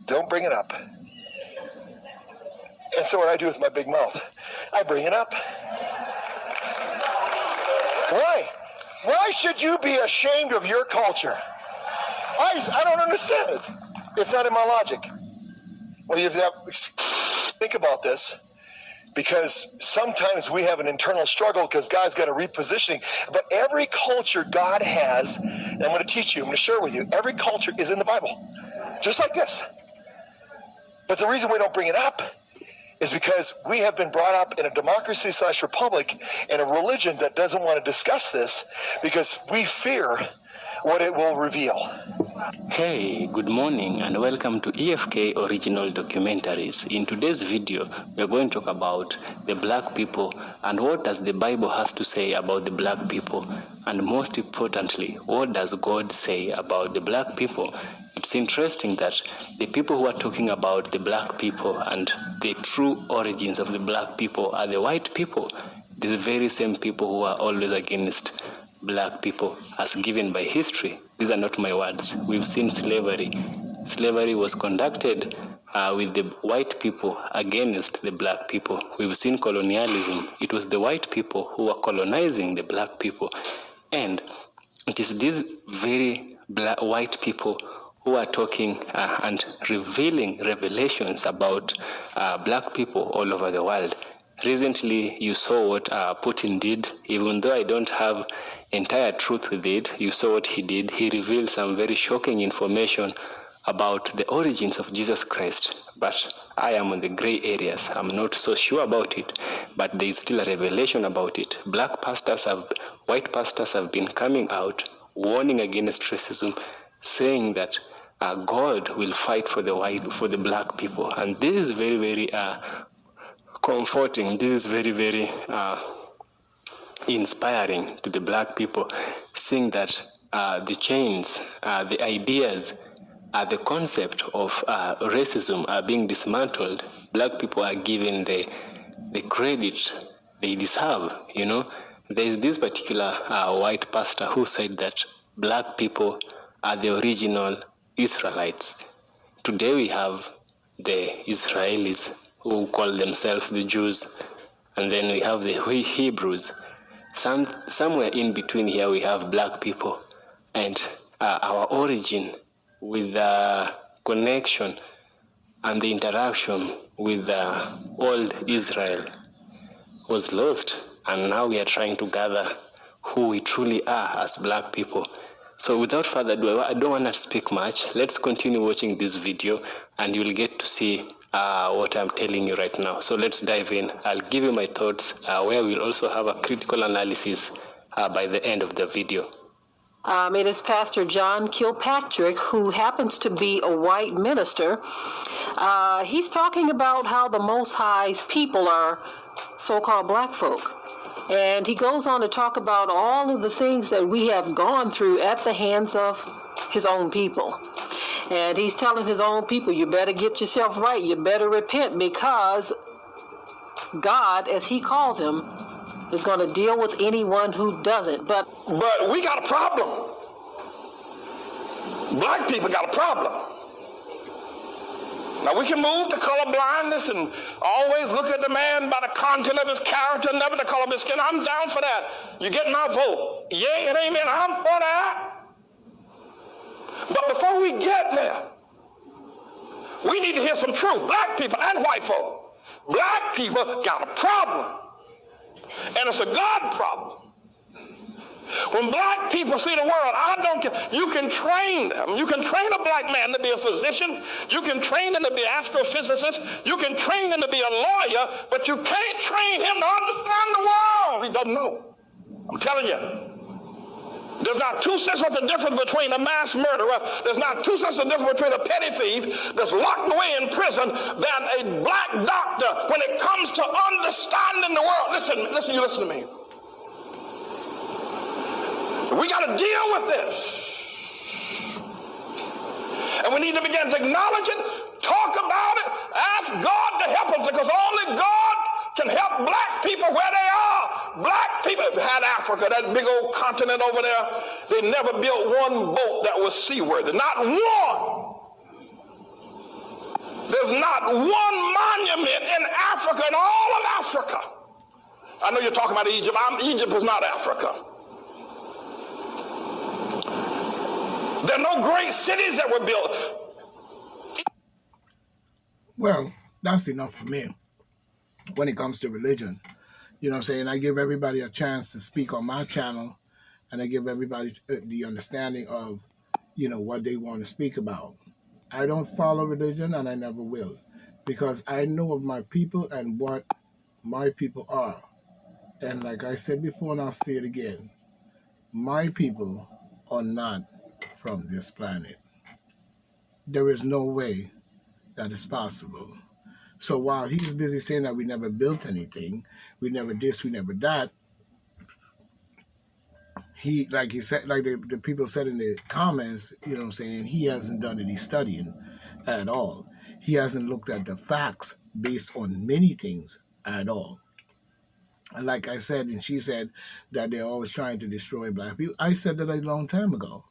don't bring it up. And so what I do with my big mouth, I bring it up. Why? Why should you be ashamed of your culture? I don't understand it. It's not in my logic. Well, you have to think about this. because sometimes we have an internal struggle because God's got a repositioning. But every culture God has, and I'm going to teach you, I'm going to share with you, every culture is in the Bible, just like this. But the reason we don't bring it up is because we have been brought up in a democracy/republic and a religion that doesn't want to discuss this because we fear what it will reveal. Hey, good morning and welcome to EFK Original Documentaries. In today's video, we are going to talk about the black people and what does the Bible has to say about the black people, and most importantly, what does God say about the black people. It's interesting that the people who are talking about the black people and the true origins of the black people are the white people, the very same people who are always against black people as given by history. These are not my words. We've seen slavery. Slavery was conducted with the white people against the black people. We've seen colonialism. It was the white people who were colonizing the black people. And it is these very white people who are talking and revealing revelations about black people all over the world. Recently, you saw what Putin did. Even though I don't have entire truth with it, you saw what he did. He revealed some very shocking information about the origins of Jesus Christ. But I am in the gray areas. I'm not so sure about it, but there is still a revelation about it. White pastors have been coming out, warning against racism, saying that God will fight for the black people. And this is very, very comforting. This is very, very inspiring to the black people, seeing that the chains, the ideas, the concept of racism are being dismantled. Black people are given the credit they deserve. You know, there is this particular white pastor who said that black people are the original Israelites. Today we have the Israelis who call themselves the Jews, and then we have the Hebrews. Somewhere in between here we have black people, and our origin with the connection and the interaction with the old Israel was lost, and now we are trying to gather who we truly are as black people. So without further ado, I don't want to speak much. Let's continue watching this video and you'll get to see what I'm telling you right now. So let's dive in. I'll give you my thoughts where we'll also have a critical analysis by the end of the video. It is Pastor John Kilpatrick, who happens to be a white minister. He's talking about how the Most High's people are so-called black folk. And he goes on to talk about all of the things that we have gone through at the hands of his own people. And he's telling his own people, you better get yourself right. You better repent, because God, as he calls him, is going to deal with anyone who doesn't. But we got a problem. Black people got a problem. Now, we can move to color blindness and always look at the man by the content of his character, never the color of his skin. I'm down for that. You get my vote. Yay and amen. I'm for that. But before we get there, we need to hear some truth. Black people and white folk. Black people got a problem. And it's a God problem. When black people see the world, I don't care. You can train them. You can train a black man to be a physician. You can train him to be an astrophysicist. You can train him to be a lawyer, but you can't train him to understand the world. He doesn't know. I'm telling you. There's not 2 cents worth of difference between a mass murderer. There's not 2 cents of difference between a petty thief that's locked away in prison than a black doctor when it comes to understanding the world. Listen to me. We got to deal with this. And we need to begin to acknowledge it, talk about it, ask God to help us, because only God can help black people where they are. Black people had Africa, that big old continent over there. They never built one boat that was seaworthy. Not one. There's not one monument in Africa, in all of Africa. I know you're talking about Egypt. Egypt is not Africa. There are no great cities that were built. Well, that's enough for me. when it comes to religion. You know what I'm saying? I give everybody a chance to speak on my channel, and I give everybody the understanding of, what they want to speak about. I don't follow religion, and I never will, because I know of my people and what my people are. And like I said before, and I'll say it again, my people are not from this planet. There is no way that is possible. So while he's busy saying that we never built anything, we never this, we never that, like the people said in the comments, you know what I'm saying, he hasn't done any studying at all. He hasn't looked at the facts based on many things at all. And like I said, and she said that they're always trying to destroy black people. I said that a long time ago.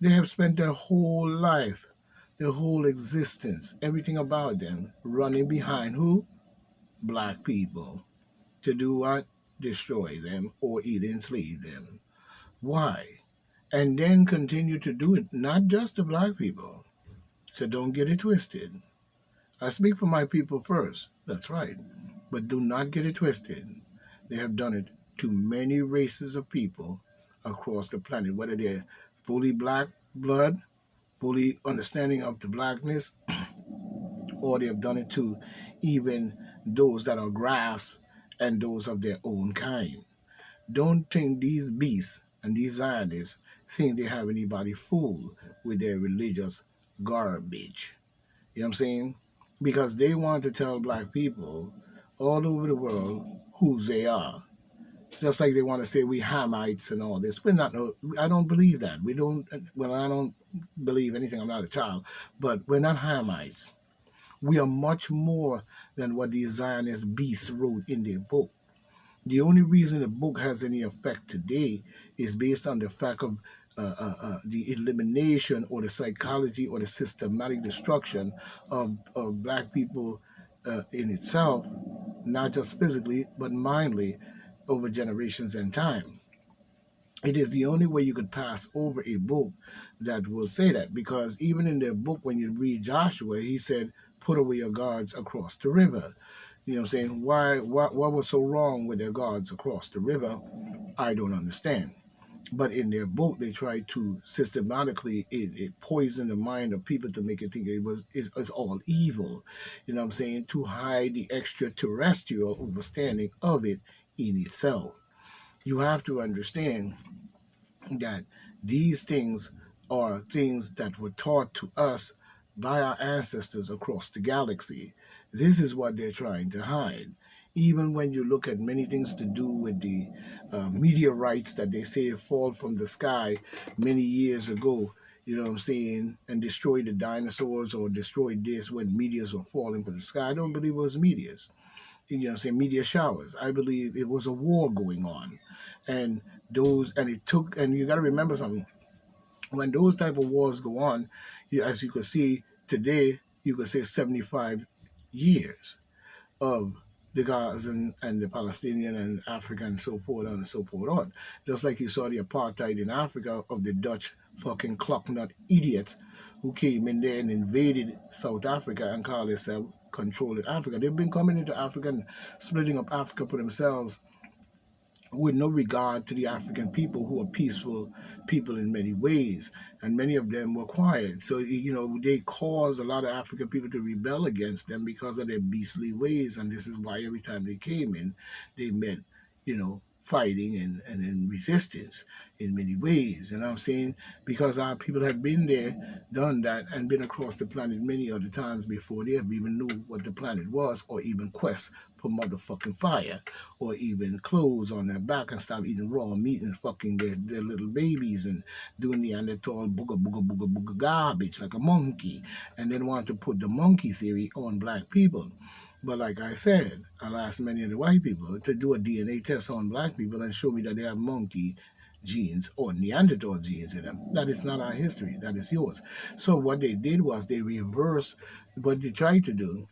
They have spent their whole life, their whole existence, everything about them, running behind who? Black people. To do what? Destroy them or either enslave them. Why? And then continue to do it, not just to black people. So don't get it twisted. I speak for my people first, that's right. But do not get it twisted. They have done it to many races of people across the planet, whether they're fully black blood, fully understanding of the blackness, or they have done it to even those that are grafts and those of their own kind. Don't think these beasts and these Zionists think they have anybody fooled with their religious garbage. You know what I'm saying? Because they want to tell black people all over the world who they are. Just like they want to say we Hamites and all this. We're not. I don't believe that. We don't. Well, I don't believe anything. I'm not a child. But we're not Hamites. We are much more than what these Zionist beasts wrote in their book. The only reason the book has any effect today is based on the fact of the elimination or the psychology or the systematic destruction of black people in itself, not just physically, but mindly, over generations and time. It is the only way you could pass over a book that will say that, because even in the book, when you read Joshua, he said, put away your gods across the river. You know what I'm saying? What was so wrong with their gods across the river? I don't understand. But in their book, they tried to systematically poison the mind of people to make it think it's all evil. You know what I'm saying? To hide the extraterrestrial understanding of it in itself. You have to understand that these things are things that were taught to us by our ancestors across the galaxy. This is what they're trying to hide. Even when you look at many things to do with the meteorites that they say fall from the sky many years ago, you know what I'm saying, and destroyed the dinosaurs or destroyed this when meteors were falling from the sky. I don't believe it was meteors. You know what I'm saying, meteor showers. I believe it was a war going on. And you got to remember something. When those type of wars go on, as you can see today, you could say 75 years of the Gazan and the Palestinian and African and so forth on and so forth on. Just like you saw the apartheid in Africa of the Dutch fucking clocknut idiots who came in there and invaded South Africa and called themselves controlling Africa. They've been coming into Africa and splitting up Africa for themselves with no regard to the African people, who are peaceful people in many ways, and many of them were quiet. So, they caused a lot of African people to rebel against them because of their beastly ways, and this is why every time they came in, they met, fighting and resistance in many ways. And I'm saying, because our people have been there, done that, and been across the planet many other times before they have even knew what the planet was, or even quest for motherfucking fire, or even clothes on their back and stop eating raw meat and fucking their little babies and doing Neanderthal booga garbage like a monkey, and then want to put the monkey theory on black people. But like I said, I'll ask many of the white people to do a DNA test on black people and show me that they have monkey genes or Neanderthal genes in them. That is not our history. That is yours. So what they did was they reversed what they tried to do.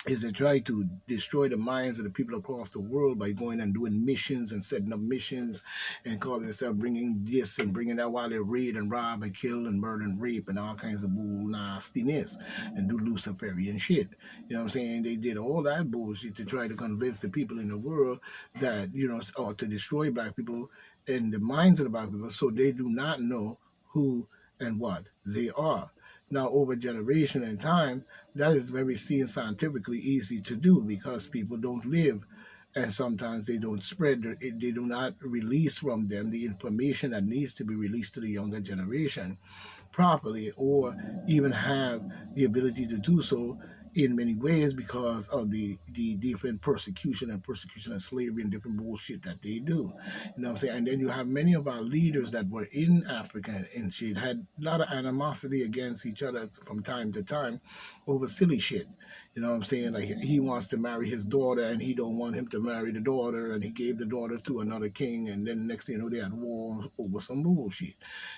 is they try to destroy the minds of the people across the world by going and doing missions and setting up missions and calling themselves bringing this and bringing that while they raid and rob and kill and murder and rape and all kinds of bull nastiness and do Luciferian shit. You know what I'm saying? They did all that bullshit to try to convince the people in the world that, or to destroy black people and the minds of the black people so they do not know who and what they are. Now, over generation and time, that is very scientifically easy to do because people don't live and sometimes they don't spread, they do not release from them the information that needs to be released to the younger generation properly or even have the ability to do so in many ways because of the different persecution and slavery and different bullshit that they do. You know what I'm saying? And then you have many of our leaders that were in Africa and shit had a lot of animosity against each other from time to time over silly shit. You know what I'm saying? Like he wants to marry his daughter and he don't want him to marry the daughter and he gave the daughter to another king and then next thing you know they had war over some bullshit.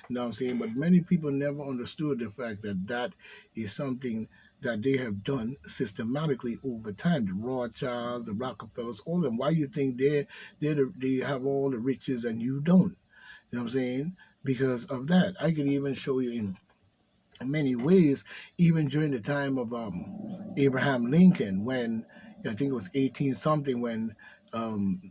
You know what I'm saying? But many people never understood the fact that that is something that they have done systematically over time. The Rothschilds, the Rockefellers, all of them. Why you think they have all the riches and you don't? You know what I'm saying? Because of that. I can even show you in many ways, even during the time of Abraham Lincoln, when I think it was 18 something, when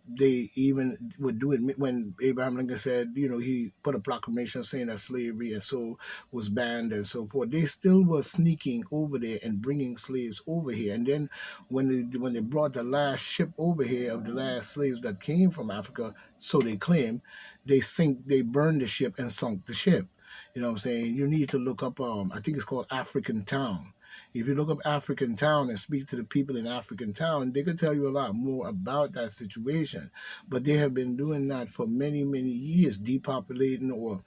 they even would do it when Abraham Lincoln said, he put a proclamation saying that slavery and so was banned and so forth. They still were sneaking over there and bringing slaves over here. And then when they brought the last ship over here of the last slaves that came from Africa, so they claim, they burned the ship and sunk the ship. You know what I'm saying? You need to look up, I think it's called African Town. If you look up African Town and speak to the people in African Town, they could tell you a lot more about that situation. But they have been doing that for many, many years, depopulating or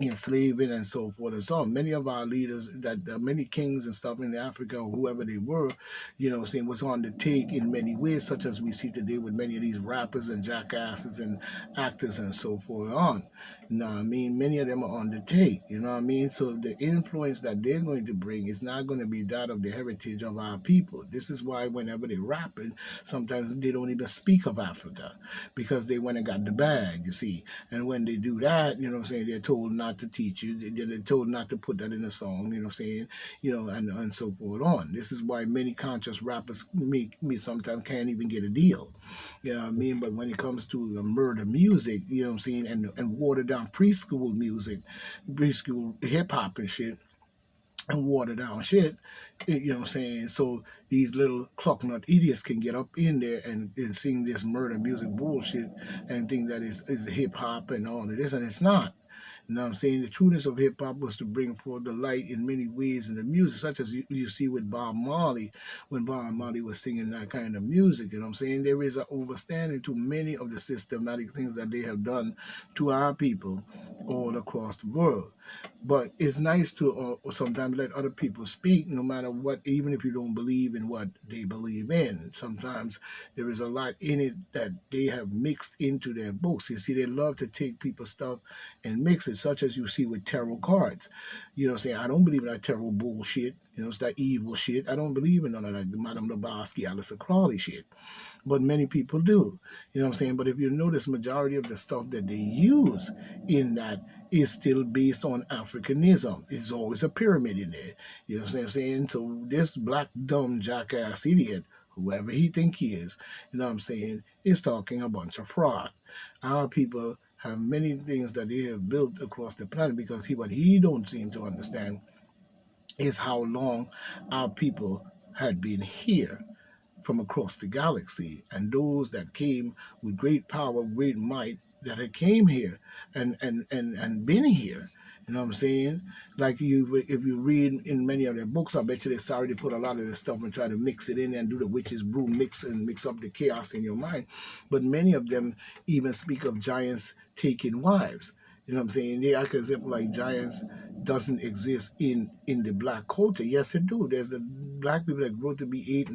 enslaving and so forth and so on. Many of our leaders, many kings and stuff in Africa or whoever they were, was on the take in many ways, such as we see today with many of these rappers and jackasses and actors and so forth on. You know what I mean? Many of them are on the take, you know what I mean? So the influence that they're going to bring is not going to be that of the heritage of our people. This is why whenever they rap it, sometimes they don't even speak of Africa because they went and got the bag, you see. And when they do that, they're told not to teach you. They're told not to put that in a song, and so forth on. This is why many conscious rappers sometimes can't even get a deal. You know what I mean? But when it comes to murder music, and watered down preschool music, preschool hip hop and shit, and watered down shit, so these little clocknut idiots can get up in there and sing this murder music bullshit and think that is hip hop and all of this, and it's not. You know what I'm saying? The trueness of hip-hop was to bring forth the light in many ways in the music, such as you see with Bob Marley, when Bob Marley was singing that kind of music. You know what I'm saying? There is an overstanding to many of the systematic things that they have done to our people all across the world. But it's nice to sometimes let other people speak, no matter what, even if you don't believe in what they believe in. Sometimes there is a lot in it that they have mixed into their books. You see, they love to take people's stuff and mix it, such as you see with tarot cards. You know what I'm saying? I don't believe in that tarot bullshit. It's that evil shit. I don't believe in none of that Madame Blavatsky, Aleister Crowley shit. But many people do. You know what I'm saying? But if you notice, majority of the stuff that they use in that is still based on Africanism. It's always a pyramid in there. You know what I'm saying? So this black, dumb, jackass idiot, whoever he think he is, you know what I'm saying, is talking a bunch of fraud. Our people have many things that they have built across the planet because what he don't seem to understand is how long our people had been here from across the galaxy, and those that came with great power, great might, that had came here and been here. You know what I'm saying? Like if you read in many of their books, I bet you they're sorry to put a lot of this stuff and try to mix it in and do the witch's brew mix and mix up the chaos in your mind. But many of them even speak of giants taking wives. You know what I'm saying? They act as if like giants doesn't exist in the black culture. Yes, it do. There's the black people that grow to be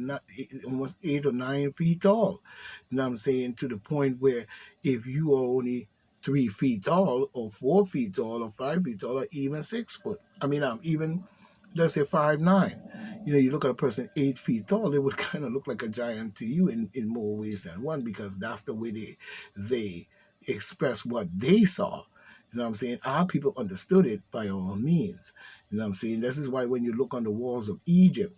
almost 8 or 9 feet tall. You know what I'm saying? To the point where if you are only 3 feet tall or 4 feet tall or 5 feet tall or even 6 foot. Even let's say 5'9". You look at a person 8 feet tall, they would kind of look like a giant to you in more ways than one, because that's the way they express what they saw. You know what I'm saying? Our people understood it by all means. You know what I'm saying? This is why when you look on the walls of Egypt,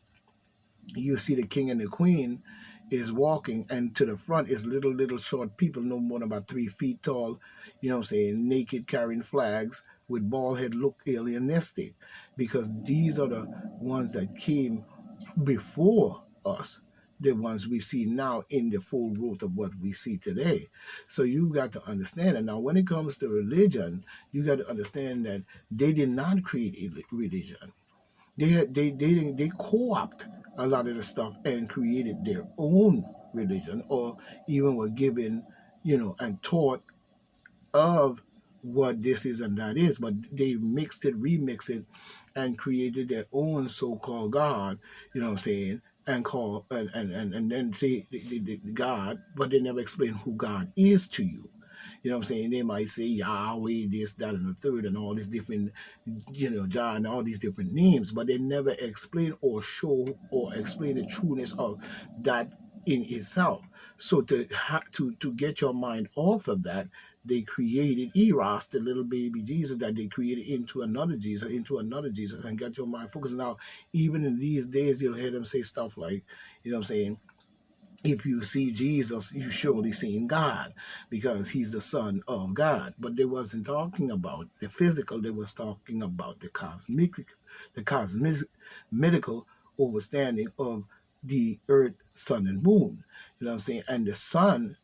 you see the king and the queen is walking, and to the front is little short people, no more than about 3 feet tall, you know what I'm saying, naked, carrying flags with bald head, look alienistic, because these are the ones that came before us, the ones we see now in the full growth of what we see today. So you got to understand. And now when it comes to religion, you got to understand that they did not create a religion. They co-opt a lot of the stuff and created their own religion, or even were given, and taught of what this is and that is, but they remixed it, and created their own so-called God, you know what I'm saying, and call and then say the God, but they never explain who God is to you. You know what I'm saying? They might say Yahweh, this, that, and the third, and all these different, John, and all these different names, but they never explain or show or explain the trueness of that in itself. So to get your mind off of that, they created Eros, the little baby Jesus that they created, into another Jesus, and got your mind focused. Now, even in these days, you'll hear them say stuff like, you know what I'm saying, if you see Jesus, you surely seen God, because he's the Son of God. But they wasn't talking about the physical. They was talking about the cosmetical understanding of the earth, sun, and moon. You know what I'm saying? And the sun,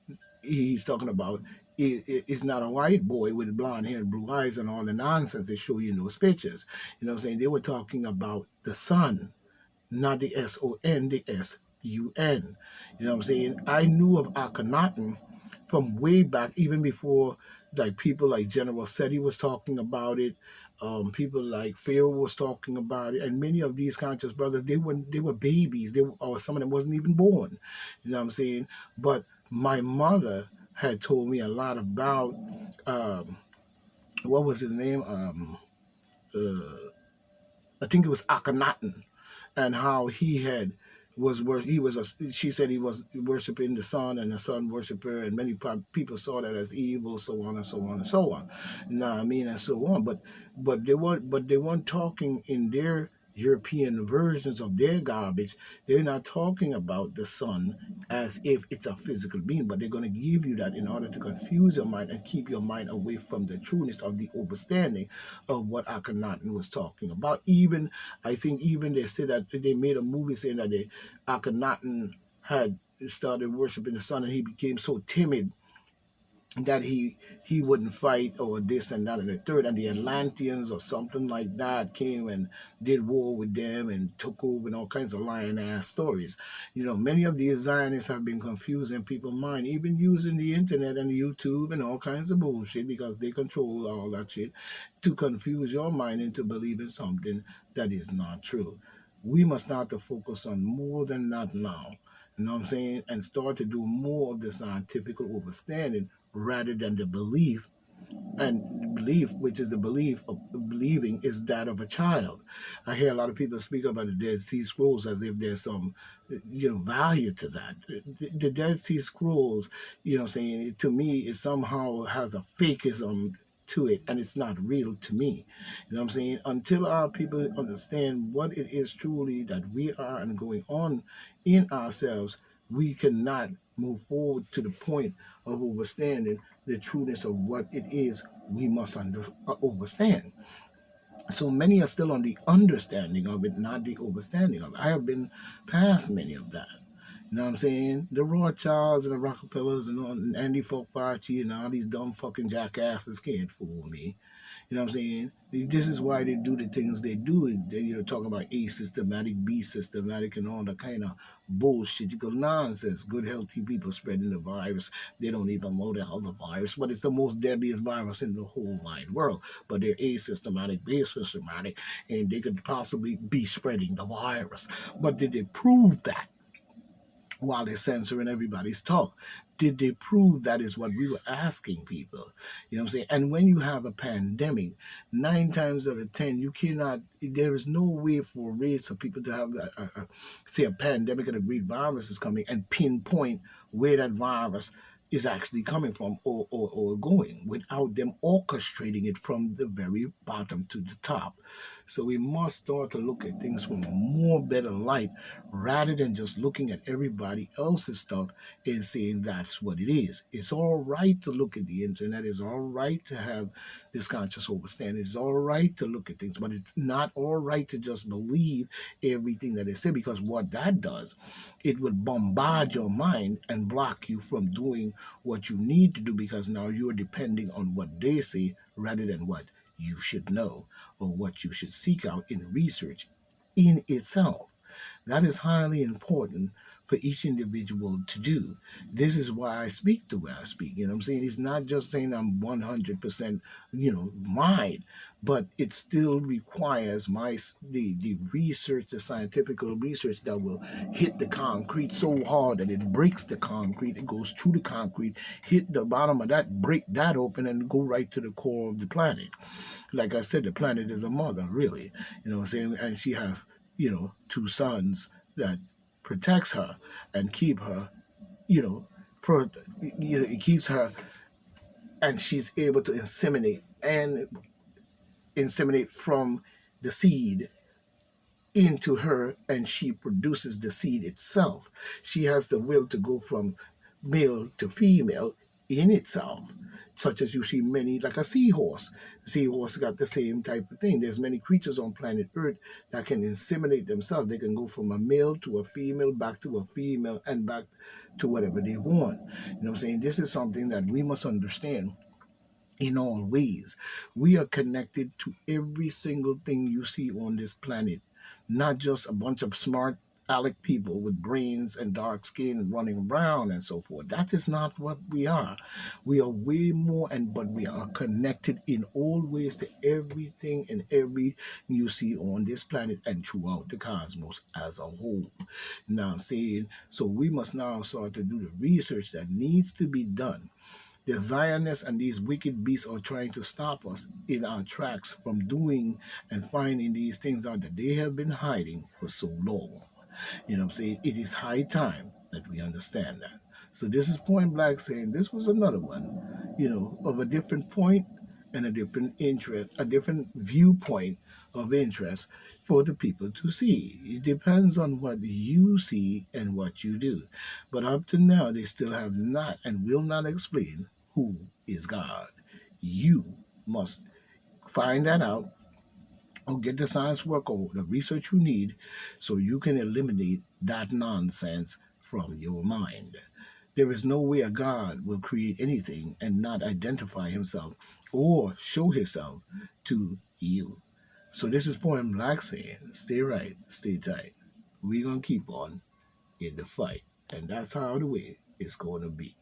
he's talking about, is not a white boy with blonde hair and blue eyes and all the nonsense they show you in those pictures. You know what I'm saying? They were talking about the sun, not the S-O-N, the S-U-N. You know what I'm saying? I knew of Akhenaten from way back, even before like people like General Seti was talking about it. People like Pharaoh was talking about it, and many of these conscious brothers, they were babies. Or some of them wasn't even born. You know what I'm saying? But my mother had told me a lot about what was his name? I think it was Akhenaten, and how he said he was worshiping the sun, and the sun worshiped her, and many people saw that as evil, so on and so on and so on. You know what I mean? And so on. But they weren't talking in their European versions of their garbage. They're not talking about the sun as if it's a physical being, but they're going to give you that in order to confuse your mind and keep your mind away from the trueness of the understanding of what Akhenaten was talking about. I think they said that they made a movie saying that Akhenaten had started worshiping the sun, and he became so timid that he wouldn't fight, or this and that and the third, and the Atlanteans or something like that came and did war with them and took over, and all kinds of lying ass stories. Many of these Zionists have been confusing people's mind, even using the internet and YouTube and all kinds of bullshit, because they control all that shit to confuse your mind into believing something that is not true. We must start to focus on more than that now. You know what I'm saying? And start to do more of the scientific understanding rather than the belief. And belief, which is the belief of believing, is that of a child. I hear a lot of people speak about the Dead Sea Scrolls as if there's some, value to that. The Dead Sea Scrolls, you know what I'm saying, to me, it somehow has a fakeism to it, and it's not real to me. You know what I'm saying? Until our people understand what it is truly that we are and going on in ourselves, we cannot move forward to the point of understanding the trueness of what it is we must understand. So many are still on the understanding of it, not the understanding of it. I have been past many of that. You know what I'm saying? The Rothschilds and the Rockefellers and Andy Fauci and all these dumb fucking jackasses can't fool me. You know what I'm saying? This is why they do the things they do. They, talking about A systematic, B systematic, and all that kind of bullshitical nonsense. Good, healthy people spreading the virus. They don't even know the hell's a virus, but it's the most deadliest virus in the whole wide world. But they're asystematic, B systematic, and they could possibly be spreading the virus. But did they prove that? while they're censoring everybody's talk. Did they prove that is what we were asking people? You know what I'm saying? And when you have a pandemic, 9 times out of 10, you cannot, there is no way for a race of people to have, say, a pandemic and a great virus is coming and pinpoint where that virus is actually coming from or going without them orchestrating it from the very bottom to the top. So we must start to look at things from a more better light rather than just looking at everybody else's stuff and saying that's what it is. It's all right to look at the internet. It's all right to have this conscious overstanding. It's all right to look at things, but it's not all right to just believe everything that they say, because what that does, it would bombard your mind and block you from doing what you need to do, because now you're depending on what they say rather than what you should know or what you should seek out in research in itself. That is highly important for each individual to do. This is why I speak the way I speak. You know what I'm saying? It's not just saying I'm 100%, mine, but it still requires the research, the scientific research that will hit the concrete so hard that it breaks the concrete, it goes through the concrete, hit the bottom of that, break that open, and go right to the core of the planet. Like I said, the planet is a mother, really. You know what I'm saying? And she have, 2 sons that protects her and keep her, it keeps her, and she's able to inseminate from the seed into her, and she produces the seed itself. She has the will to go from male to female in itself, such as you see many, like a seahorse. The seahorse got the same type of thing. There's many creatures on planet Earth that can inseminate themselves. They can go from a male to a female, back to a female, and back to whatever they want. You know what I'm saying? This is something that we must understand in all ways. We are connected to every single thing you see on this planet, not just a bunch of smart aleck people with brains and dark skin running around and so forth. That is not what we are. We are way more, but we are connected in all ways to everything and every you see on this planet and throughout the cosmos as a whole. Now I'm saying, so we must now start to do the research that needs to be done. The Zionists and these wicked beasts are trying to stop us in our tracks from doing and finding these things out that they have been hiding for so long. You know what I'm saying? It is high time that we understand that. So this is Point Black saying this was another one, of a different point and a different interest, a different viewpoint of interest for the people to see. It depends on what you see and what you do. But up to now, they still have not and will not explain who is God. You must find that out, or get the science work or the research you need so you can eliminate that nonsense from your mind. There is no way a God will create anything and not identify himself or show himself to you. So this is Point Black saying, stay right, stay tight. We're going to keep on in the fight. And that's how the way it's going to be.